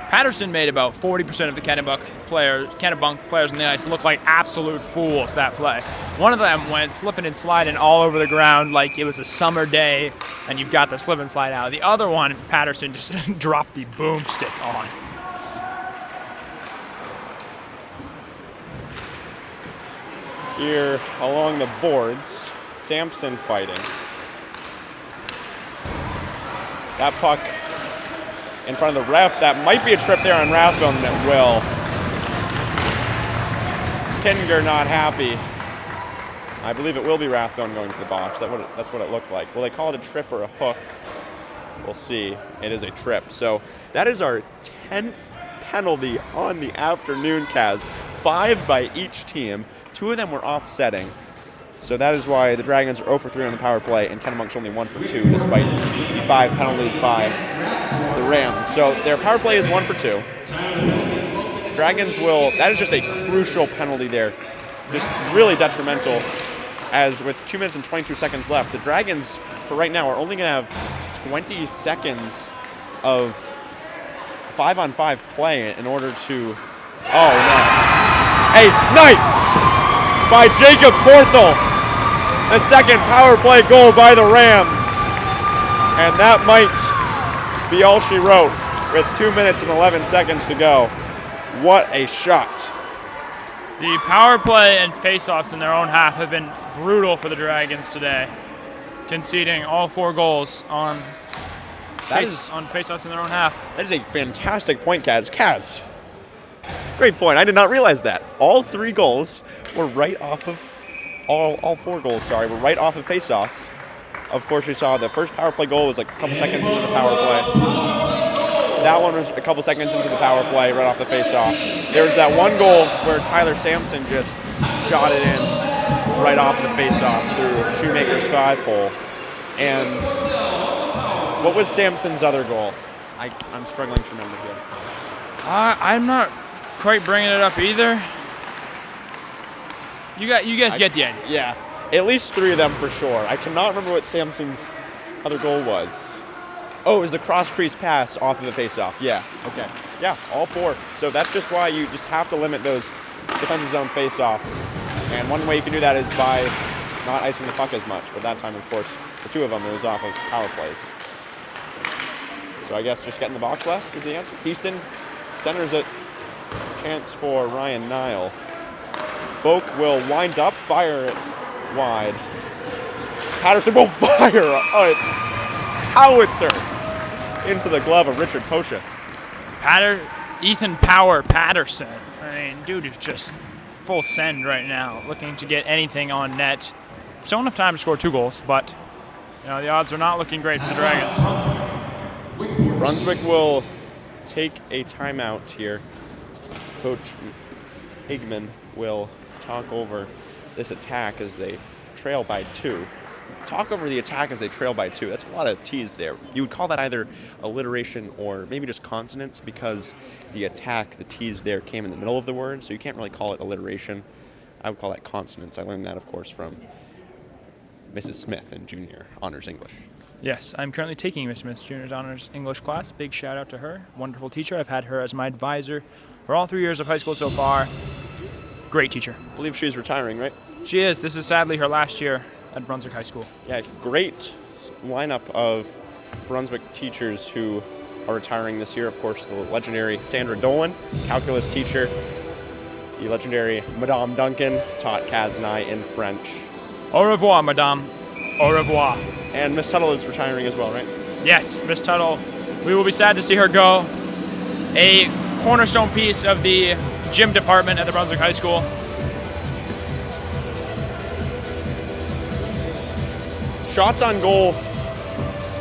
Patterson made about 40% of the Kennebunk players on the ice look like absolute fools that play. One of them went slipping and sliding all over the ground like it was a summer day and you've got the slip and slide out. The other one, Patterson just dropped the boomstick on. Here along the boards, Sampson fighting. That puck in front of the ref. That might be a trip there on Rathbone that will. Kinger not happy. I believe it will be Rathbone going to the box. That's what it looked like. Will they call it a trip or a hook? We'll see. It is a trip. So that is our 10th penalty on the afternoon, Kaz. 5 by each team. 2 of them were offsetting. So that is why the Dragons are 0 for 3 on the power play, and Kennebunk's only 1 for 2, despite the 5 penalties by the Rams. So their power play is 1 for 2. Dragons will, that is just a crucial penalty there. Just really detrimental, as with 2 minutes and 22 seconds left, the Dragons, for right now, are only going to have 20 seconds of 5-on-5 play in order to, oh no. A snipe by Jacob Porthel. The second power play goal by the Rams. And that might be all she wrote with 2 minutes and 11 seconds to go. What a shot. The power play and faceoffs in their own half have been brutal for the Dragons today, conceding all 4 goals on faceoffs in their own half. That is a fantastic point, Kaz. Kaz, great point. I did not realize that. All 3 goals were right off of, all 4 goals, sorry, were right off of faceoffs. Of course, we saw the first power play goal was like a couple seconds into the power play. That one was a couple seconds into the power play, right off the faceoff. There was that one goal where Tyler Sampson just shot it in right off the faceoff through Shoemaker's 5-hole. And what was Sampson's other goal? I'm struggling to remember here. I'm not quite bringing it up either. You guys get the idea. Yeah, at least 3 of them for sure. I cannot remember what Sampson's other goal was. Oh, it was the cross-crease pass off of the face-off. Yeah, okay. Yeah, all 4. So that's just why you just have to limit those defensive zone face-offs. And one way you can do that is by not icing the puck as much. But that time, of course, for 2 of them, it was off of power plays. So I guess just getting the box less is the answer. Houston centers it. Chance for Ryan Nile. Boak will wind up, fire it wide. Patterson will fire a howitzer into the glove of Richard Poshus. Ethan Power Patterson. I mean, dude is just full send right now, looking to get anything on net. Still enough time to score 2 goals, but you know the odds are not looking great for the Dragons. Brunswick will take a timeout here. Coach Higman will talk over this attack as they trail by 2. Talk over the attack as they trail by 2. That's a lot of T's there. You would call that either alliteration or maybe just consonants, because the attack, the T's there came in the middle of the word, so you can't really call it alliteration. I would call that consonants. I learned that, of course, from Mrs. Smith in Junior Honors English. Yes, I'm currently taking Miss Smith's Junior's Honors English class. Big shout out to her. Wonderful teacher. I've had her as my advisor for all 3 years of high school so far. Great teacher. I believe she's retiring, right? She is. This is sadly her last year at Brunswick High School. Yeah, great lineup of Brunswick teachers who are retiring this year. Of course, the legendary Sandra Dolan, calculus teacher. The legendary Madame Duncan taught Kaz and I in French. Au revoir, Madame. Au revoir. And Miss Tuttle is retiring as well, right? Yes, Miss Tuttle. We will be sad to see her go. A cornerstone piece of the gym department at the Brunswick High School. Shots on goal,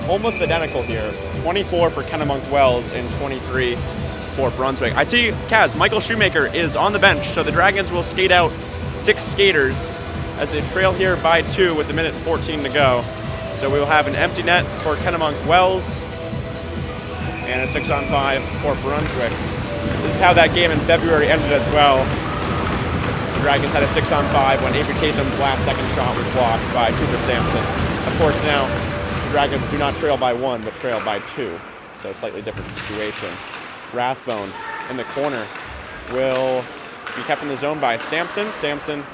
almost identical here. 24 for Kennebunk Wells and 23 for Brunswick. I see, Kaz, Michael Shoemaker is on the bench, so the Dragons will skate out 6 skaters as they trail here by 2 with 1:14 to go. So we will have an empty net for Kennebunk Wells and a 6-on-5 for Brunswick. This is how that game in February ended as well. The Dragons had a 6-on-5 when Avery Tatham's last second shot was blocked by Cooper Sampson. Of course, now the Dragons do not trail by 1, but trail by 2. So a slightly different situation. Rathbone in the corner will be kept in the zone by Sampson. Sampson,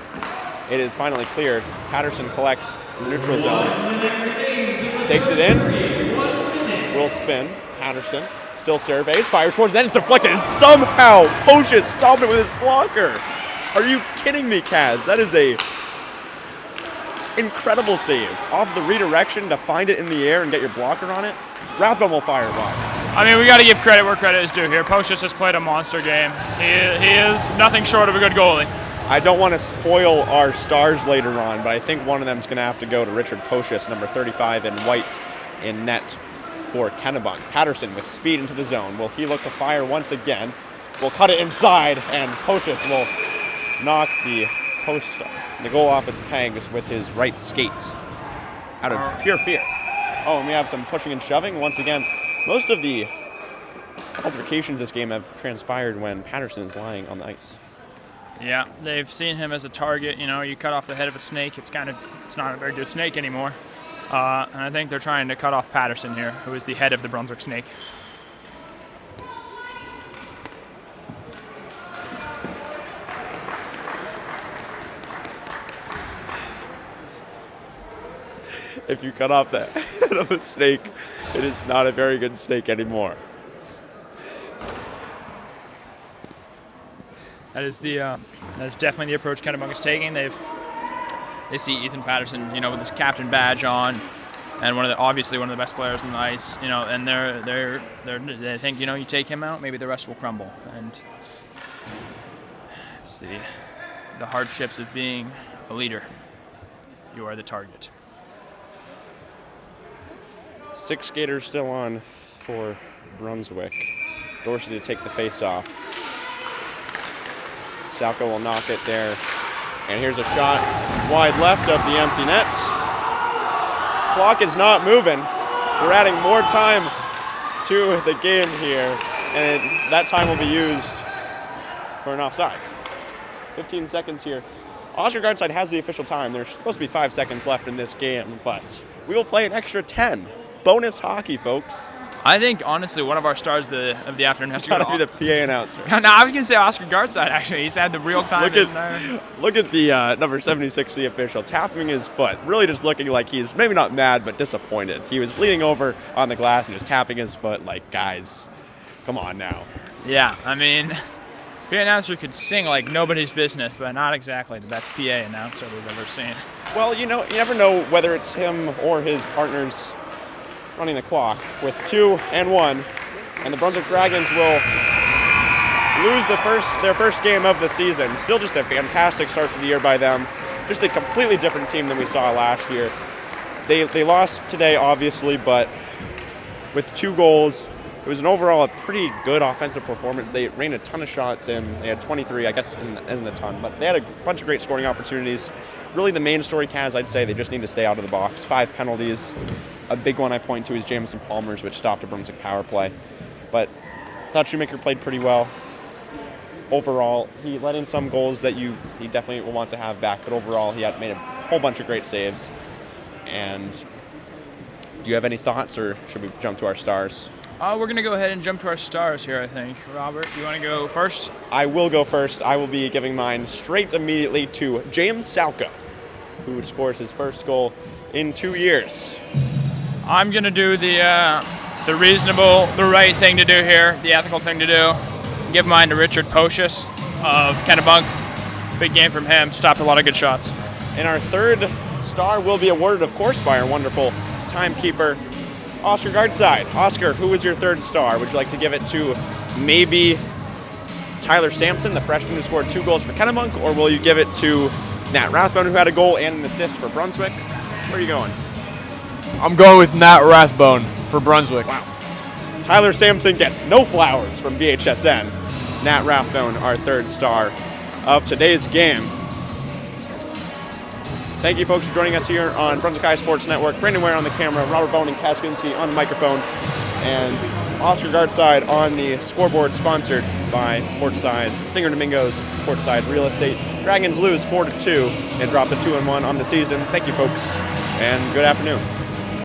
it is finally cleared. Patterson collects in the neutral zone. Takes it in. Will spin. Patterson still surveys, fires towards, then it's deflected, and somehow Pocious stopped it with his blocker. Are you kidding me, Kaz? That is a incredible save. Off the redirection to find it in the air and get your blocker on it. Rathbone will fire it wide. I mean, we got to give credit where credit is due here. Pocious has played a monster game. He is nothing short of a good goalie. I don't want to spoil our stars later on, but I think one of them is going to have to go to Richard Pocious, number 35 in white in net for Kennebunk. Patterson with speed into the zone. Will he look to fire once again? Will cut it inside, and Pocious will knock the goal off its pegs with his right skate out of pure fear. Oh, and we have some pushing and shoving. Once again, most of the altercations this game have transpired when Patterson is lying on the ice. Yeah, they've seen him as a target. You know, you cut off the head of a snake, it's not a very good snake anymore. And I think they're trying to cut off Patterson here, who is the head of the Brunswick snake. If you cut off the head of a snake, it is not a very good snake anymore. That is definitely the approach Kennebunk is taking. They see Ethan Patterson, you know, with his captain badge on, and obviously one of the best players on the ice, you know, and they think, you know, you take him out, maybe the rest will crumble, and it's the hardships of being a leader. You are the target. 6 skaters still on for Brunswick. Dorsey to take the face-off. Salko will knock it there. And here's a shot wide left of the empty net. Clock is not moving. We're adding more time to the game here, and that time will be used for an offside. 15 seconds here. Oscar Gartside has the official time. There's supposed to be 5 seconds left in this game, but we will play an extra 10. Bonus hockey, folks. I think, honestly, one of our stars of the afternoon has to Gotta be the PA announcer. No, I was going to say Oscar Gartside, actually. He's had the real time. Look at the number 76, the official, tapping his foot. Really just looking like he's maybe not mad, but disappointed. He was leaning over on the glass and just tapping his foot like, guys, come on now. Yeah, I mean, PA announcer could sing like nobody's business, but not exactly the best PA announcer we've ever seen. Well, you never know whether it's him or his partners running the clock with 2 and 1, and the Brunswick Dragons will lose their first game of the season. Still just a fantastic start to the year by them. Just a completely different team than we saw last year. They lost today, obviously, but with 2 goals, it was an overall a pretty good offensive performance. They rained a ton of shots in. They had 23, I guess isn't a ton, but they had a bunch of great scoring opportunities. Really the main story, Kaz, I'd say they just need to stay out of the box. 5 penalties. A big one I point to is Jameson Palmer's, which stopped a Brunswick power play. But I thought Shoemaker played pretty well. Overall, he let in some goals that he definitely will want to have back, but overall he had made a whole bunch of great saves. And do you have any thoughts, or should we jump to our stars? We're going to go ahead and jump to our stars here, I think. Robert, you want to go first? I will go first. I will be giving mine straight immediately to James Salko, who scores his first goal in 2 years. I'm going to do the right thing to do here, the ethical thing to do. Give mine to Richard Pocious of Kennebunk. Big game from him, stopped a lot of good shots. And our third star will be awarded, of course, by our wonderful timekeeper, Oscar Gartside. Oscar, who is your third star? Would you like to give it to maybe Tyler Sampson, the freshman who scored 2 goals for Kennebunk, or will you give it to Nat Rathbone, who had a goal and an assist for Brunswick? Where are you going? I'm going with Nat Rathbone for Brunswick. Wow. Tyler Sampson gets no flowers from BHSN. Nat Rathbone, our third star of today's game. Thank you, folks, for joining us here on Brunswick High Sports Network. Brandon Ware on the camera, Robert Bowen and Kosinski on the microphone. and Oscar Gartside on the scoreboard, sponsored by Portside Singer Domingo's Portside Real Estate. Dragons lose 4-2 and drop to 2-1 on the season. Thank you, folks, and good afternoon.